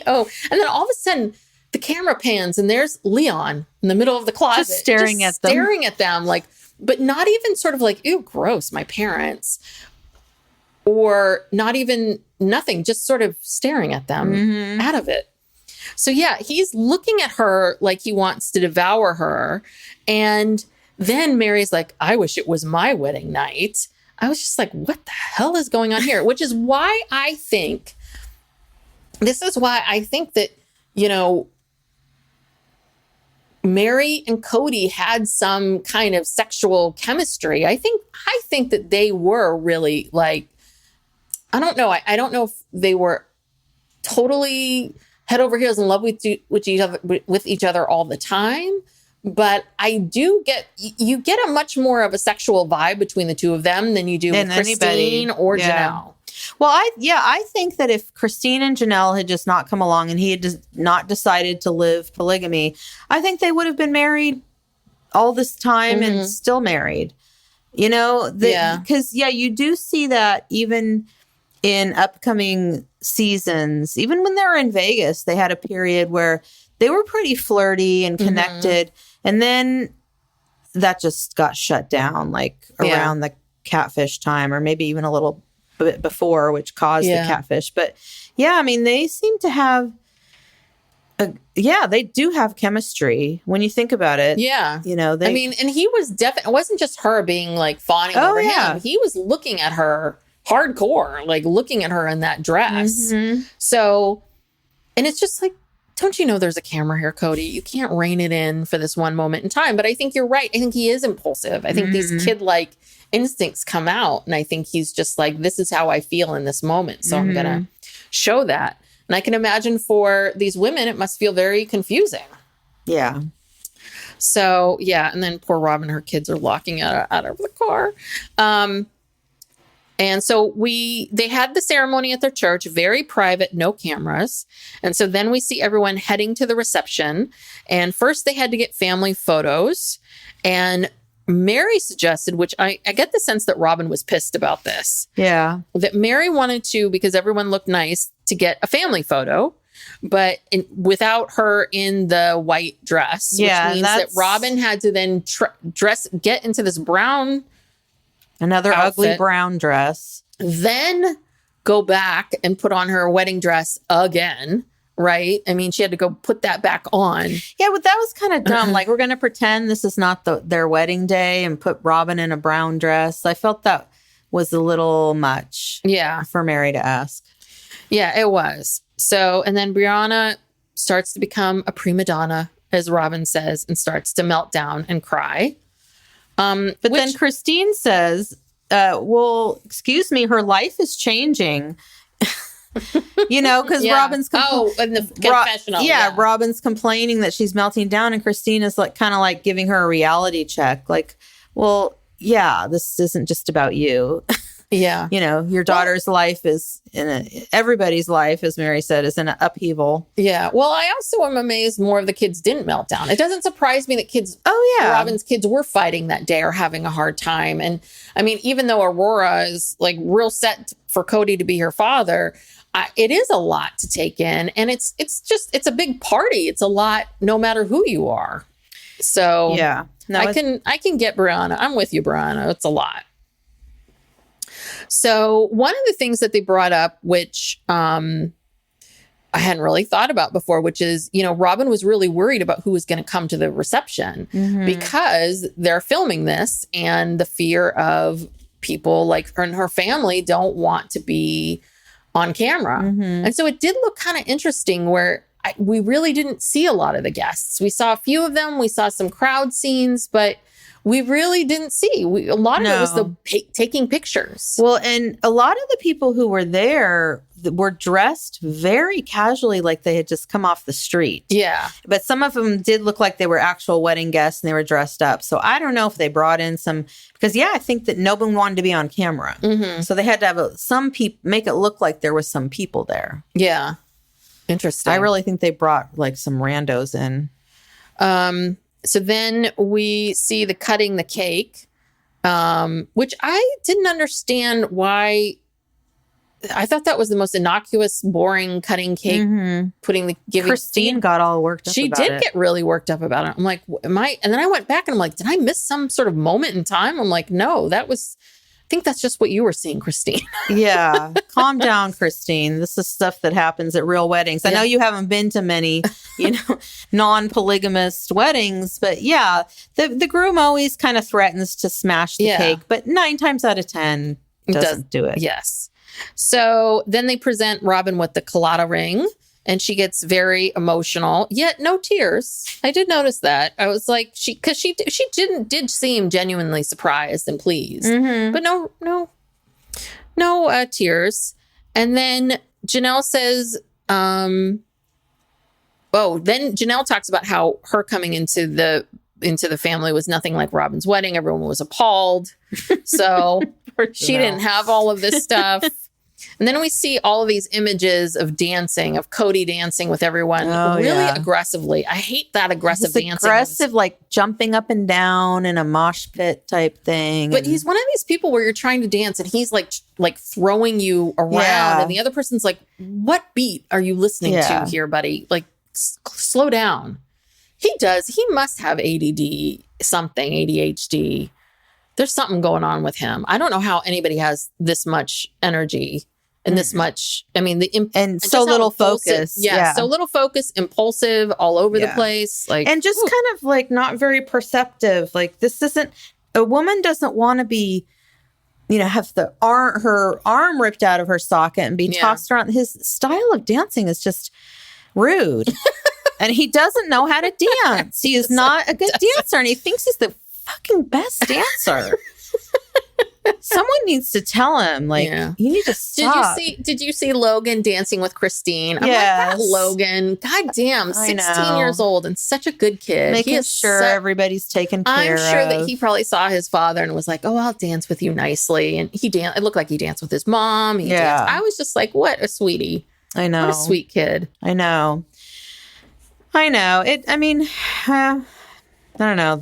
oh, and then all of a sudden the camera pans and there's Leon in the middle of the closet. Just staring at them like, but not even sort of like, ew, gross, my parents. Or not even nothing, just sort of staring at them out of it. So yeah, he's looking at her like he wants to devour her. And then Mary's like, I wish it was my wedding night. I was just like, what the hell is going on here? Which is why I think that, Mary and Kody had some kind of sexual chemistry. I think that they were really like, I don't know. I don't know if they were totally head over heels in love with each other all the time. But I do you get a much more of a sexual vibe between the two of them than you do with Christine or Janelle. Well, I think that if Christine and Janelle had just not come along and he had just not decided to live polygamy, I think they would have been married all this time and still married. Because you do see that even in upcoming seasons, even when they were in Vegas, they had a period where they were pretty flirty and connected. And then that just got shut down around the catfish time or maybe even a little bit before, which caused the catfish. But they seem to have, they do have chemistry when you think about it. Yeah. And he was definitely, it wasn't just her being fawning over him. He was looking at her hardcore, looking at her in that dress. So And it's just like, don't you know there's a camera here, Kody? You can't rein it in for this one moment in time. But I think you're right. I think he is impulsive. I think these kid-like instincts come out. And I think he's just like, this is how I feel in this moment. So I'm going to show that. And I can imagine for these women, it must feel very confusing. Yeah. So, yeah. And then poor Robyn, her kids are locking out of the car. And so they had the ceremony at their church, very private, no cameras. And so then we see everyone heading to the reception. And first they had to get family photos. And Mary suggested, which I get the sense that Robyn was pissed about this. Yeah. That Mary wanted to, because everyone looked nice, to get a family photo, but without her in the white dress. Yeah, which means that Robyn had to then get into this brown another outfit, ugly brown dress. Then go back and put on her wedding dress again, right? I mean, she had to go put that back on. Yeah, but that was kind of dumb. Like, we're going to pretend this is not their wedding day and put Robyn in a brown dress. I felt that was a little much for Mary to ask. Yeah, it was. So, and then Brianna starts to become a prima donna, as Robyn says, and starts to melt down and cry. But then Christine says, well, excuse me, her life is changing. Because Robyn's in the confessional. Robyn's complaining that she's melting down, and Christine is like kind of like giving her a reality check. Like, well, yeah, this isn't just about you. Yeah. Your daughter's life is everybody's life, as Mary said, is in an upheaval. Yeah. Well, I also am amazed more of the kids didn't melt down. It doesn't surprise me that Robyn's kids were fighting that day or having a hard time. And I mean, even though Aurora is like real set for Kody to be her father, it is a lot to take in. And it's a big party. It's a lot, no matter who you are. So yeah, I can get Brianna. I'm with you, Brianna. It's a lot. So one of the things that they brought up, which I hadn't really thought about before, which is, Robyn was really worried about who was going to come to the reception because they're filming this, and the fear of people like her and her family don't want to be on camera. And so it did look kind of interesting where we really didn't see a lot of the guests. We saw a few of them. We saw some crowd scenes, but we really didn't see. A lot of it was taking pictures. Well, and a lot of the people who were there were dressed very casually, like they had just come off the street. Yeah. But some of them did look like they were actual wedding guests and they were dressed up. So I don't know if they brought in because I think that no one wanted to be on camera. So they had to have some people, make it look like there was some people there. Yeah. Interesting. I really think they brought like some randos in. So then we see the cutting the cake, which I didn't understand why. I thought that was the most innocuous, boring cutting cake, giving. Christine got all worked up She about did it. get really worked up about it. I'm like, and then I went back and I'm like, did I miss some sort of moment in time? I'm like, no, I think that's just what you were seeing, Christine. Yeah. Calm down, Christine. This is stuff that happens at real weddings. I know you haven't been to many, non-polygamous weddings, but yeah, the groom always kind of threatens to smash the cake, but 9 times out of 10 doesn't do it. Yes. So then they present Robyn with the colada ring, and she gets very emotional, yet no tears. I did notice that. I was like, she did seem genuinely surprised and pleased, but no tears. And then Janelle says, then Janelle talks about how her coming into the family was nothing like Robyn's wedding. Everyone was appalled. So she didn't have all of this stuff. And then we see all of these images of dancing, of Kody dancing with everyone aggressively. I hate that aggressive dancing. Aggressive, like jumping up and down in a mosh pit type thing. But he's one of these people where you're trying to dance and he's like throwing you around. And the other person's like, what beat are you listening to here, buddy? Like, slow down. He must have ADD, something, ADHD. There's something going on with him. I don't know how anybody has this much energy and this much, and so little focus. Yeah, so little focus, impulsive, all over the place. Like, and just kind of like not very perceptive. Like, this isn't, a woman doesn't want to be, have her arm ripped out of her socket and be tossed around. His style of dancing is just rude. And he doesn't know how to dance. He is not a good dancer, and he thinks he's the fucking best dancer. Someone needs to tell him, like, you need to stop. Did you see Logan dancing with Christine? I'm Yes. like, that Logan, goddamn, 16 years old and such a good kid. Making sure everybody's taken care of. I'm sure that he probably saw his father and was like, oh, I'll dance with you nicely. And it looked like he danced with his mom. He danced. I was just like, what a sweetie. I know. What a sweet kid. I know. I don't know.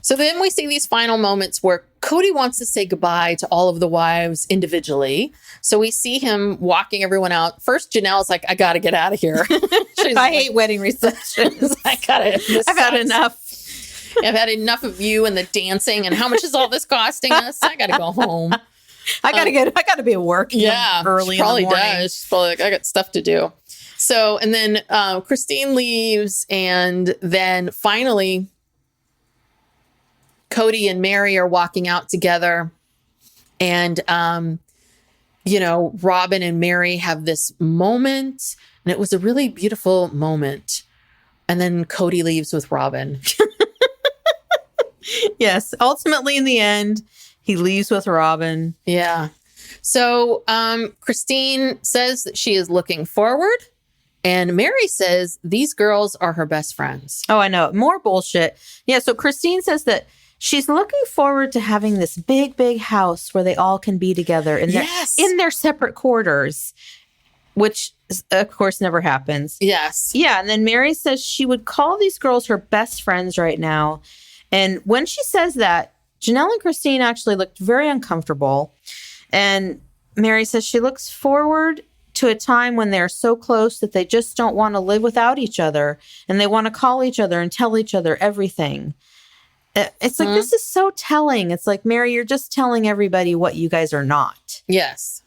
So then we see these final moments where Kody wants to say goodbye to all of the wives individually. So we see him walking everyone out. First, Janelle's like, I got to get out of here. I hate wedding receptions. I've had enough. I've had enough of you and the dancing. And how much is all this costing us? I got to go home. I got to be at work. Early in the morning. Does. She's probably like, I got stuff to do. So, and then Christine leaves, and then finally Kody and Mary are walking out together, and Robyn and Mary have this moment, and it was a really beautiful moment. And then Kody leaves with Robyn. Yes, ultimately in the end, he leaves with Robyn. Yeah. So Christine says that she is looking forward. And Mary says these girls are her best friends. Oh, I know. More bullshit. Yeah. So Christine says that she's looking forward to having this big, big house where they all can be together in their separate quarters, which of course never happens. Yes. Yeah. And then Mary says she would call these girls her best friends right now. And when she says that, Janelle and Christine actually looked very uncomfortable. And Mary says she looks forward to a time when they're so close that they just don't want to live without each other, and they want to call each other and tell each other everything. It's like, this is so telling. It's like, Mary, you're just telling everybody what you guys are not. Yes.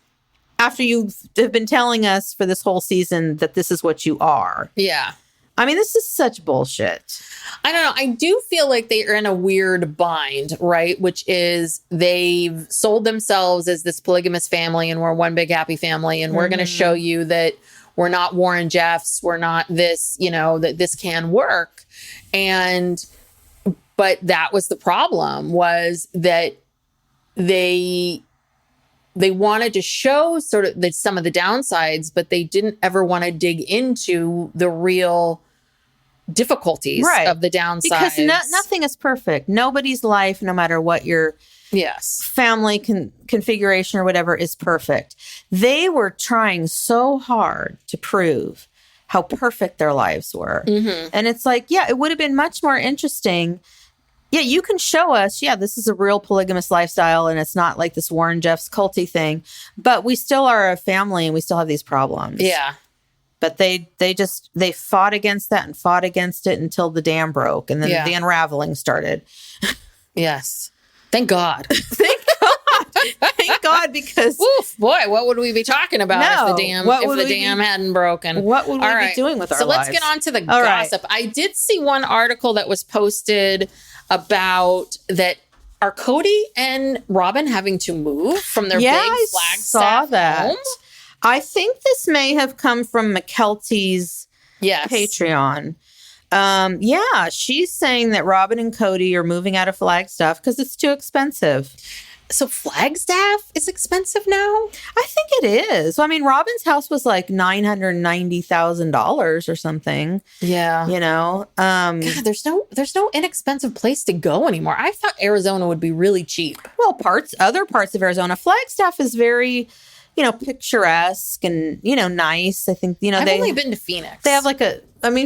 After you have been telling us for this whole season that this is what you are. Yeah. I mean, this is such bullshit. I don't know. I do feel like they are in a weird bind, right? Which is they've sold themselves as this polygamous family, and we're one big happy family. And we're going to show you that we're not Warren Jeffs. We're not this, that this can work. But that was the problem, was that they wanted to show sort of some of the downsides, but they didn't ever want to dig into the real difficulties of the downsides. Because nothing is perfect. Nobody's life, no matter what your family configuration or whatever, is perfect. They were trying so hard to prove how perfect their lives were. Mm-hmm. And it's like, it would have been much more interesting. Yeah, you can show us, this is a real polygamous lifestyle, and it's not like this Warren Jeffs culty thing, but we still are a family and we still have these problems. Yeah. But they fought against that and fought against it until the dam broke, and then the unraveling started. Yes. Thank God. Thank God. Thank God, because oof, boy, what would we be talking about if the dam hadn't broken? What would we be doing with our lives? So let's get on to the gossip. I did see one article that was posted about that. Are Kody and Robyn having to move from their big Flagstaff home? I think this may have come from McKelty's Patreon. She's saying that Robyn and Kody are moving out of Flagstaff because it's too expensive. So Flagstaff is expensive now? I think it is. Well, I mean, Robyn's house was like $990,000 or something. Yeah. God, there's no inexpensive place to go anymore. I thought Arizona would be really cheap. Well, other parts of Arizona. Flagstaff is very, picturesque and, nice. I think, I've only been to Phoenix. They have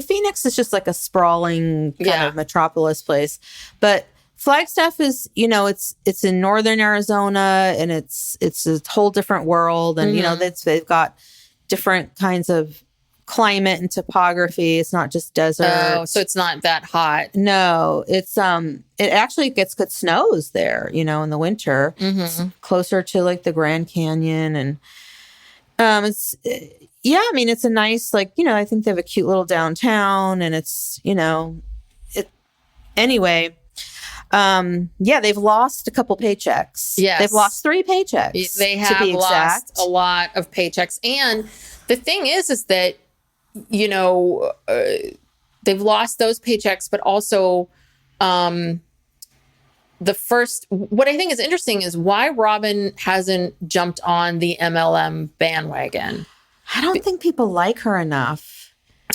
Phoenix is just like a sprawling kind of metropolis place. But Flagstaff is, it's in northern Arizona, and it's a whole different world. And, they've got different kinds of climate and topography. It's not just desert. Oh, so it's not that hot. No, it's, it actually gets good snows there, in the winter. Mm-hmm. It's closer to like the Grand Canyon. And, it's a nice, I think they have a cute little downtown, and it's, anyway. They've lost a couple paychecks. Yes. They've lost 3 paychecks. They have lost a lot of paychecks. And the thing is that they've lost those paychecks, but also what I think is interesting is why Robyn hasn't jumped on the MLM bandwagon. I don't think people like her enough.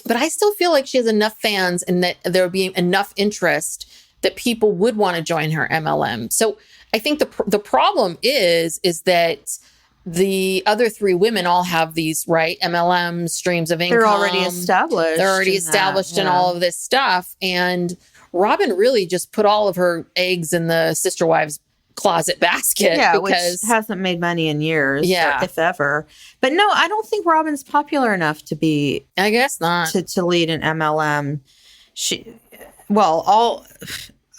But I still feel like she has enough fans and that there would be enough interest that people would want to join her MLM. So I think the problem is that the other three women all have these, right, MLM streams of income. They're already established. They're already established in all of this stuff. And Robyn really just put all of her eggs in the Sister Wives closet basket. Yeah, because which hasn't made money in years, yeah, if ever. But no, I don't think Robyn's popular enough to be. I guess not to lead an MLM.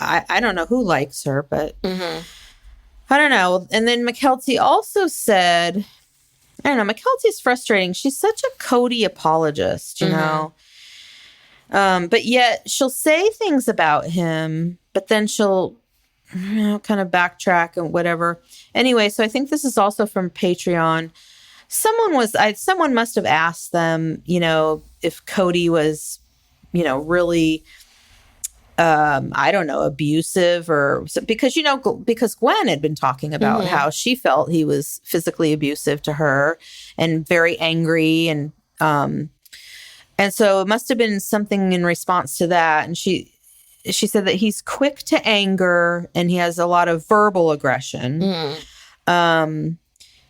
I don't know who likes her, but I don't know. And then McKelty also said, I don't know, McKelty's frustrating. She's such a Kody apologist, you know. But yet she'll say things about him, but then she'll kind of backtrack and whatever. Anyway, so I think this is also from Patreon. Someone must have asked them, if Kody was, really, I don't know, abusive because Gwen had been talking about how she felt he was physically abusive to her and very angry. And so it must have been something in response to that. And she said that he's quick to anger and he has a lot of verbal aggression.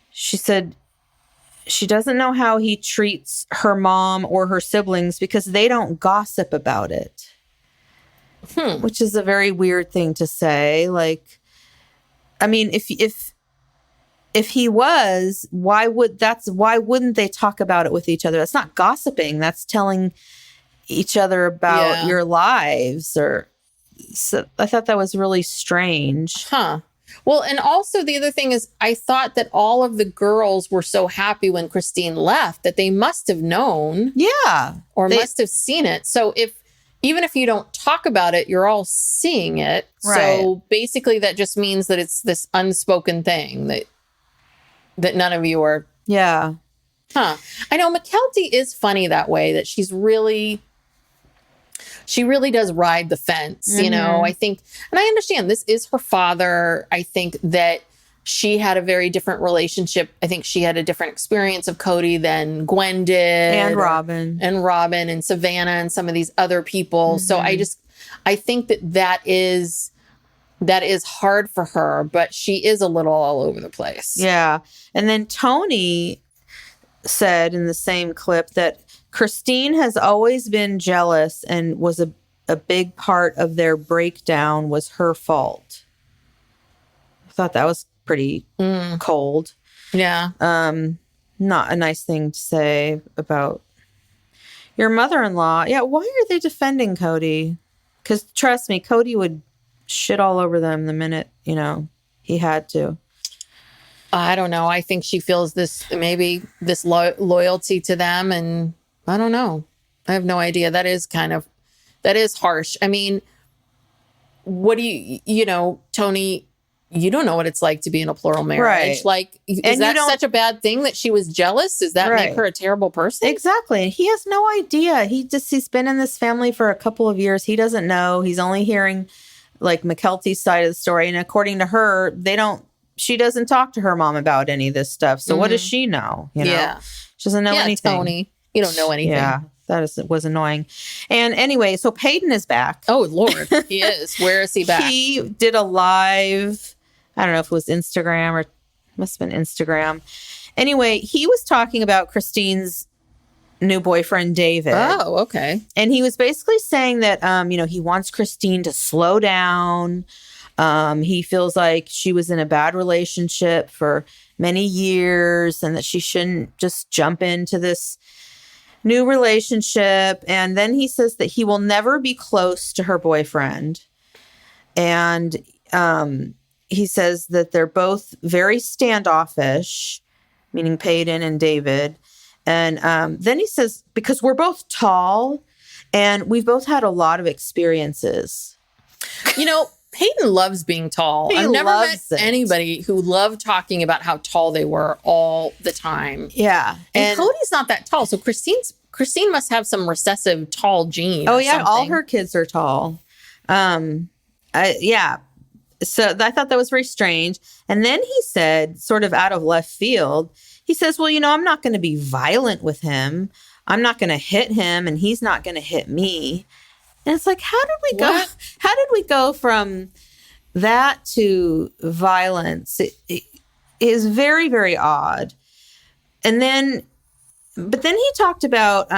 She said she doesn't know how he treats her mom or her siblings because they don't gossip about it, which is a very weird thing to say. Like, I mean, if he was, why wouldn't they talk about it with each other? That's not gossiping. That's telling each other about your lives. So I thought that was really strange. Well, and also the other thing is I thought that all of the girls were so happy when Christine left that they must have known. Yeah. Or must have seen it. So even if you don't talk about it, you're all seeing it. Right. So basically that just means that it's this unspoken thing that none of you are. Yeah. I know McKelty is funny that way, that she really does ride the fence, I think, and I understand this is her father. I think that she had a very different relationship. I think she had a different experience of Kody than Gwen did. And Robyn and Savannah and some of these other people. So I think that is hard for her, but she is a little all over the place. Yeah. And then Tony said in the same clip that Christine has always been jealous and was a big part of their breakdown was her fault. I thought that was pretty cold. Yeah. Not a nice thing to say about your mother-in-law. Yeah, why are they defending Kody? Because trust me, Kody would shit all over them the minute, he had to. I don't know. I think she feels this loyalty to them, and I don't know. I have no idea. That is harsh. I mean, what do Tony, you don't know what it's like to be in a plural marriage. Right. Like, is that such a bad thing that she was jealous? Does that make her a terrible person? Exactly. He has no idea. He's been in this family for a couple of years. He doesn't know. He's only hearing like McKelty's side of the story. And according to her, she doesn't talk to her mom about any of this stuff. So what does she know? Yeah. She doesn't know anything. Tony, you don't know anything. Yeah. Was annoying. And anyway, so Peyton is back. Oh, Lord. He is. Where is he back? He did a live, I don't know if it was Instagram or must have been Instagram. Anyway, he was talking about Christine's new boyfriend, David. Oh, okay. And he was basically saying that, he wants Christine to slow down. He feels like she was in a bad relationship for many years and that she shouldn't just jump into this new relationship. And then he says that he will never be close to her boyfriend. And he says that they're both very standoffish, meaning Peyton and David. And then he says, because we're both tall and we've both had a lot of experiences. Peyton loves being tall. I've never met anybody who loved talking about how tall they were all the time. Yeah. And Cody's not that tall. So Christine's Christine must have some recessive tall gene. Oh or yeah, all something. her kids are tall. Yeah. So I thought that was very strange. And then he said, sort of out of left field, he says, well, I'm not going to be violent with him. I'm not going to hit him, and he's not going to hit me. And it's like, how did we go? How did we go from that to violence? It is very, very odd. And then, but then he talked about,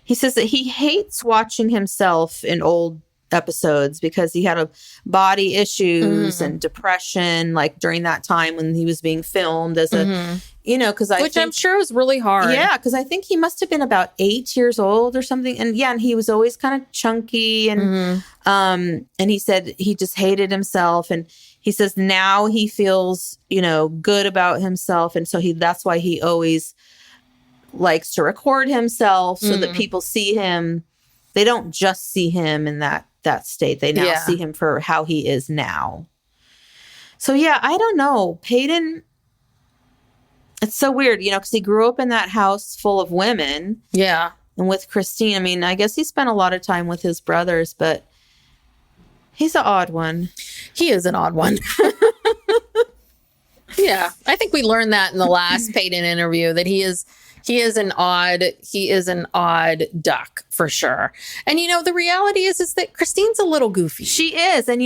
he says that he hates watching himself in old episodes because he had body issues and depression, like during that time when he was being filmed as a, because I'm sure was really hard. Yeah, because I think he must have been about 8 years old or something, and and he was always kind of chunky, and he said he just hated himself, and he says now he feels good about himself, and so that's why he always likes to record himself so that people see him. They don't just see him in that state. They now see him for how he is now. So yeah, I don't know. Peyton, it's so weird, because he grew up in that house full of women. Yeah. And with Christine, I mean, I guess he spent a lot of time with his brothers, but he's an odd one. He is an odd one. Yeah. I think we learned that in the last Peyton interview, that he is an odd duck for sure. And the reality is that Christine's a little goofy. She is. And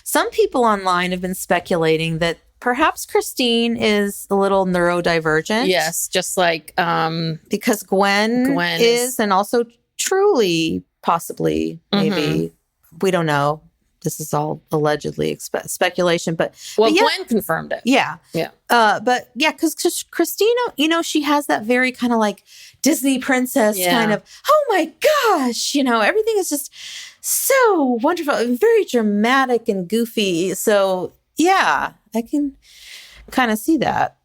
some people online have been speculating that perhaps Christine is a little neurodivergent. Yes, just like because Gwen is, and also truly, possibly, maybe, we don't know. This is all allegedly speculation, but Gwen confirmed it. Yeah. Yeah. But yeah, because Christina, she has that very kind of like Disney princess kind of, oh my gosh, everything is just so wonderful and very dramatic and goofy. So yeah, I can kind of see that.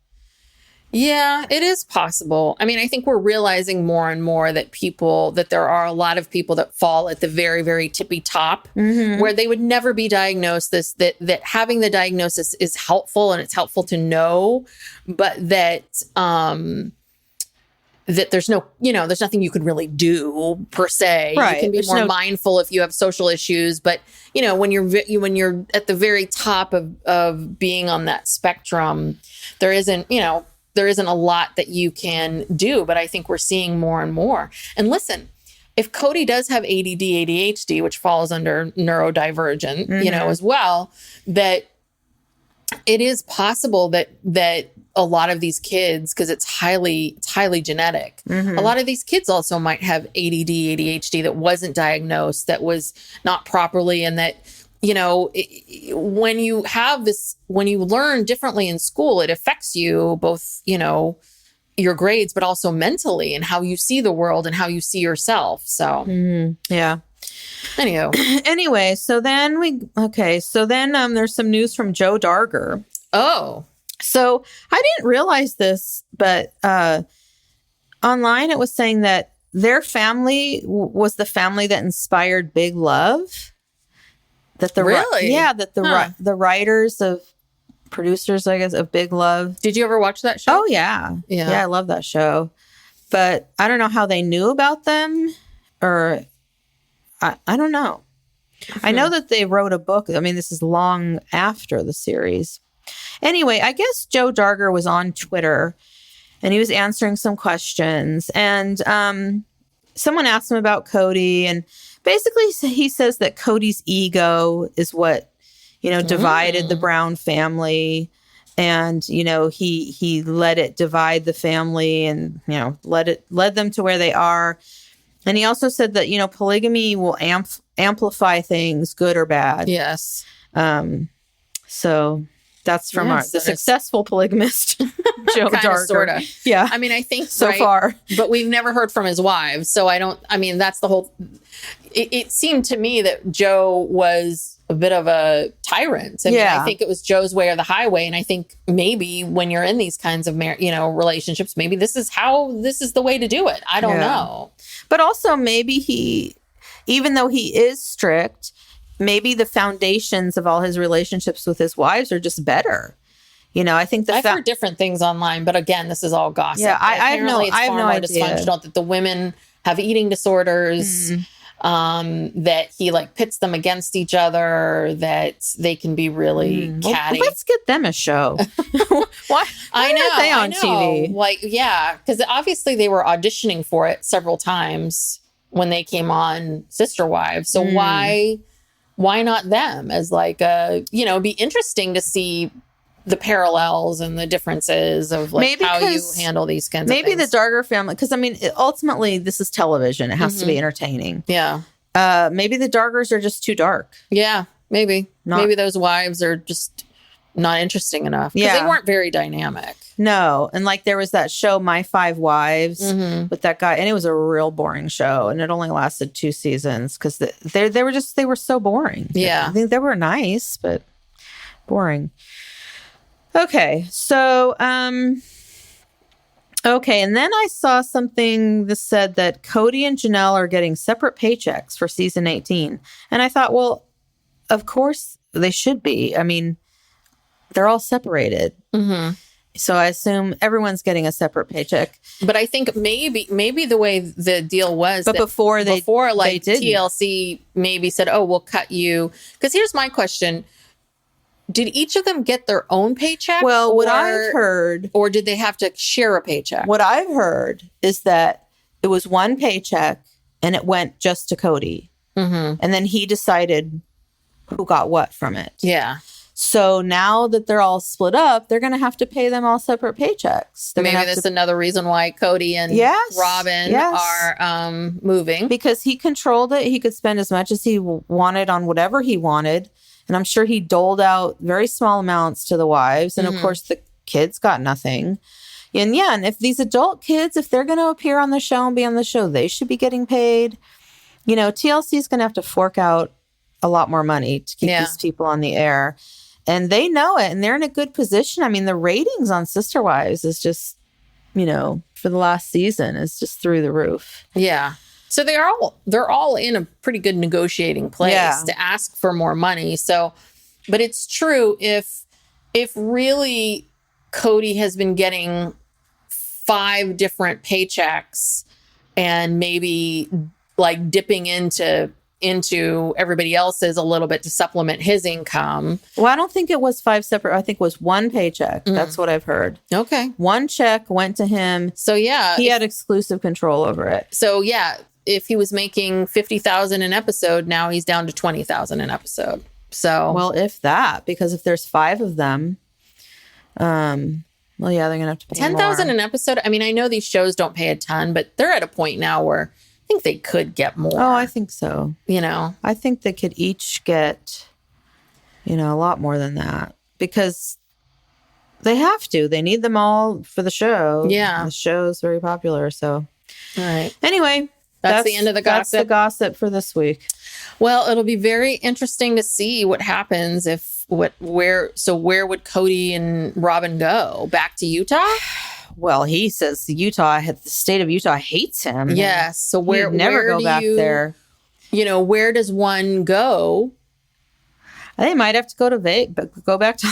Yeah, it is possible. I mean, I think we're realizing more and more that there are a lot of people that fall at the very, very tippy top where they would never be diagnosed. That having the diagnosis is helpful, and it's helpful to know, but that there's there's nothing you could really do per se. Right. You can be more mindful if you have social issues, but when you're at the very top of being on that spectrum, there isn't a lot that you can do, but I think we're seeing more and more. And listen, if Kody does have ADD, ADHD, which falls under neurodivergent, as well, that it is possible that a lot of these kids, because it's highly genetic, a lot of these kids also might have ADD, ADHD that wasn't diagnosed, that was not properly, and that when you learn differently in school, it affects you both, your grades, but also mentally, and how you see the world and how you see yourself. So, yeah. Anyway, so then there's some news from Joe Darger. Oh, so I didn't realize this, but online it was saying that their family was the family that inspired Big Love. That the the writers producers, I guess, of Big Love. Did you ever watch that show? Oh yeah, I love that show. But I don't know how they knew about them, or I don't know. I know that they wrote a book. I mean, this is long after the series. Anyway, I guess Joe Darger was on Twitter, and he was answering some questions, and someone asked him about Kody, and basically he says that Kody's ego is what, divided the Brown family, and, he let it divide the family, and, led them to where they are. And he also said that, polygamy will amplify things, good or bad. Yes. So that's from the successful polygamist, Joe Darger. Sorta. Yeah. I mean, I think so far. But we've never heard from his wives. So that's the whole... It seemed to me that Joe was a bit of a tyrant. I mean, I think it was Joe's way or the highway. And I think maybe when you're in these kinds of, relationships, maybe this is the way to do it. I don't know. But also maybe even though he is strict, maybe the foundations of all his relationships with his wives are just better. I think I've heard different things online, but again, this is all gossip. Yeah, I have no idea. Dysfunctional, that the women have eating disorders, that he like pits them against each other, that they can be really catty. Well, let's get them a show. Why aren't they on TV? Like, yeah, because obviously they were auditioning for it several times when they came on Sister Wives. So why not them as like it'd be interesting to see the parallels and the differences of like how you handle these kinds of things. Maybe the Darger family, because I mean, ultimately this is television. It has to be entertaining. Yeah. Maybe the Dargers are just too dark. Yeah, maybe. Maybe those wives are just not interesting enough. Because they weren't very dynamic. No. And like there was that show, My Five Wives, with that guy. And it was a real boring show. And it only lasted 2 seasons because they were so boring. Yeah. I think they were nice, but boring. Okay. So, and then I saw something that said that Kody and Janelle are getting separate paychecks for season 18. And I thought, well, of course they should be. I mean, they're all separated. So I assume everyone's getting a separate paycheck. But I think maybe the way the deal was, but before they didn't. TLC maybe said, oh, we'll cut you. Because here's my question. Did each of them get their own paycheck? Well, what I've heard... Or did they have to share a paycheck? What I've heard is that it was one paycheck and it went just to Kody. And then he decided who got what from it. Yeah. So now that they're all split up, they're going to have to pay them all separate paychecks. Maybe that's another reason why Kody and Robyn are moving. Because he controlled it. He could spend as much as he wanted on whatever he wanted. And I'm sure he doled out very small amounts to the wives. And of course, the kids got nothing. And if these adult kids, if they're going to appear on the show and be on the show, they should be getting paid. TLC is going to have to fork out a lot more money to keep these people on the air. And they know it. And they're in a good position. I mean, the ratings on Sister Wives is just, for the last season is just through the roof. Yeah. So they're all in a pretty good negotiating place to ask for more money. So, but it's true if really Kody has been getting 5 different paychecks and maybe like dipping into everybody else's a little bit to supplement his income. Well, I don't think it was 5 separate. I think it was 1 paycheck. That's what I've heard. Okay. 1 check went to him. So yeah, he had exclusive control over it. So yeah, if he was making $50,000 an episode, now he's down to $20,000 an episode. So, well, if that, because if there's 5 of them, they're gonna have to pay $10,000 an episode. I mean, I know these shows don't pay a ton, but they're at a point now where I think they could get more. Oh, I think so. I think they could each get, a lot more than that because they have to. They need them all for the show. Yeah, the show's very popular. So, all right. Anyway. That's the end of the gossip. That's the gossip for this week. Well, it'll be very interesting to see what happens where would Kody and Robyn go? Back to Utah? Well, he says the state of Utah hates him. Yes. So where go back there? Where does one go? They might have to go back to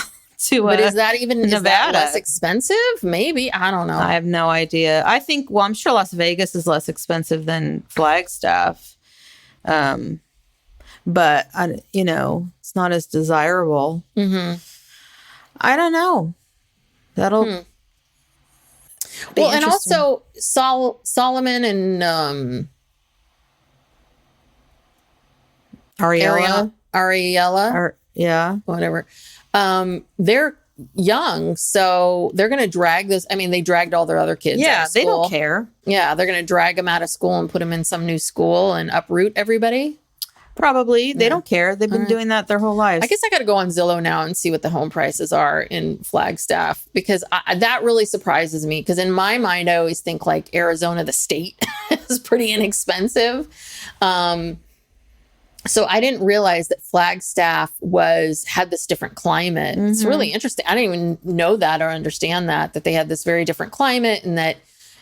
but is that even Nevada? Is that less expensive? Maybe. I don't know. I have no idea. I think, I'm sure Las Vegas is less expensive than Flagstaff. But, it's not as desirable. I don't know. That'll be well, and also Solomon and Ariella. Whatever. They're young, so they're going to drag this. I mean, they dragged all their other kids. Yeah, out of school. They don't care. Yeah, they're going to drag them out of school and put them in some new school and uproot everybody. Probably. They don't care. They've been doing that their whole lives. I guess I got to go on Zillow now and see what the home prices are in Flagstaff because that really surprises me. Because in my mind, I always think like Arizona, the state, is pretty inexpensive. So I didn't realize that Flagstaff had this different climate. It's really interesting. I didn't even know that or understand that they had this very different climate and that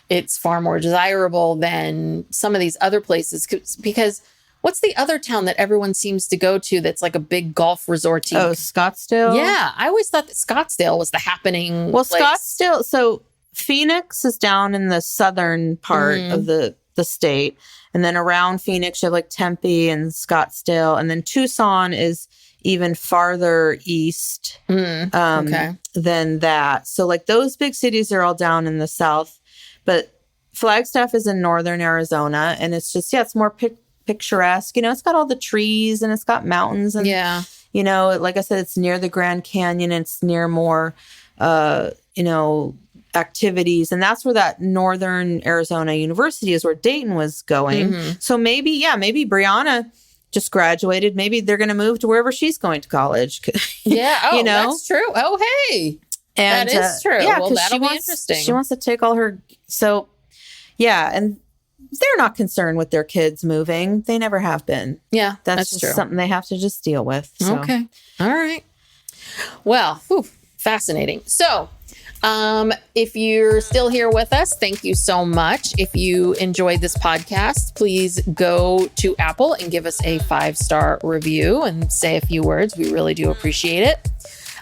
it's far more desirable than some of these other places because What's the other town that everyone seems to go to that's like a big golf resort? Oh, Scottsdale? Yeah. I always thought that Scottsdale was the happening Well, place. Scottsdale, so Phoenix is down in the southern part of the state. And then around Phoenix, you have like Tempe and Scottsdale. And then Tucson is even farther east than that. So like those big cities are all down in the south. But Flagstaff is in northern Arizona. And it's just, it's more picturesque. You know, it's got all the trees and it's got mountains. And, you know, like I said, it's near the Grand Canyon. It's near more, you know, activities. And that's where that Northern Arizona University is, where Dayton was going. So maybe Brianna just graduated. Maybe they're going to move to wherever she's going to college. Yeah. Oh, you know? That's true. Oh, hey. And, that is true. Yeah, well, that'll be interesting. She wants to take all her. So, yeah. And they're not concerned with their kids moving. They never have been. Yeah. That's just true. something they have to just deal with. So. Okay. All right. Well, fascinating. So, if you're still here with us, thank you so much. If you enjoyed this podcast, please go to Apple and give us a 5-star review and say a few words. We really do appreciate it.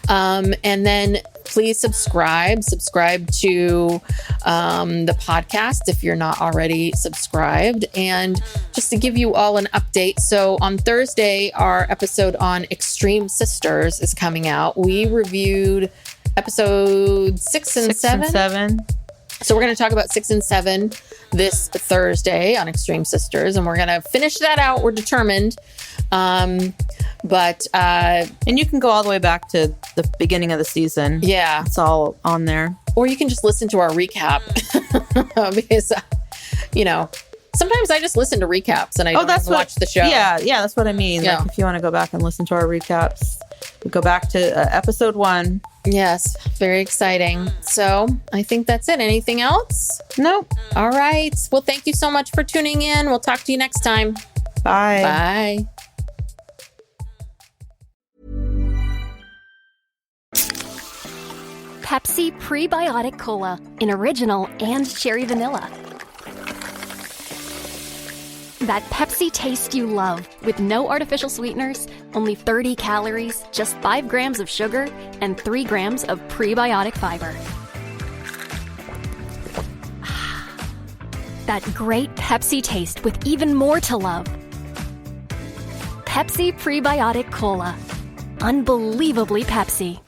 And then please subscribe to the podcast if you're not already subscribed. And just to give you all an update, so on Thursday, our episode on Extreme Sisters is coming out. We reviewed episode 6 and 7. So we're going to talk about 6 and 7 this Thursday on Extreme Sisters, and we're going to finish that out. We're determined. And you can go all the way back to the beginning of the season. Yeah. It's all on there. Or you can just listen to our recap because, you know, sometimes I just listen to recaps and I don't even watch the show. Yeah, that's what I mean. Yeah. Like if you want to go back and listen to our recaps, we go back to episode 1. Yes, very exciting. So I think that's it. Anything else? Nope. All right. Well, thank you so much for tuning in. We'll talk to you next time. Bye. Bye. Pepsi Prebiotic Cola in original and cherry vanilla. That Pepsi taste you love, with no artificial sweeteners, only 30 calories, just 5 grams of sugar, and 3 grams of prebiotic fiber. That great Pepsi taste with even more to love. Pepsi Prebiotic Cola. Unbelievably Pepsi.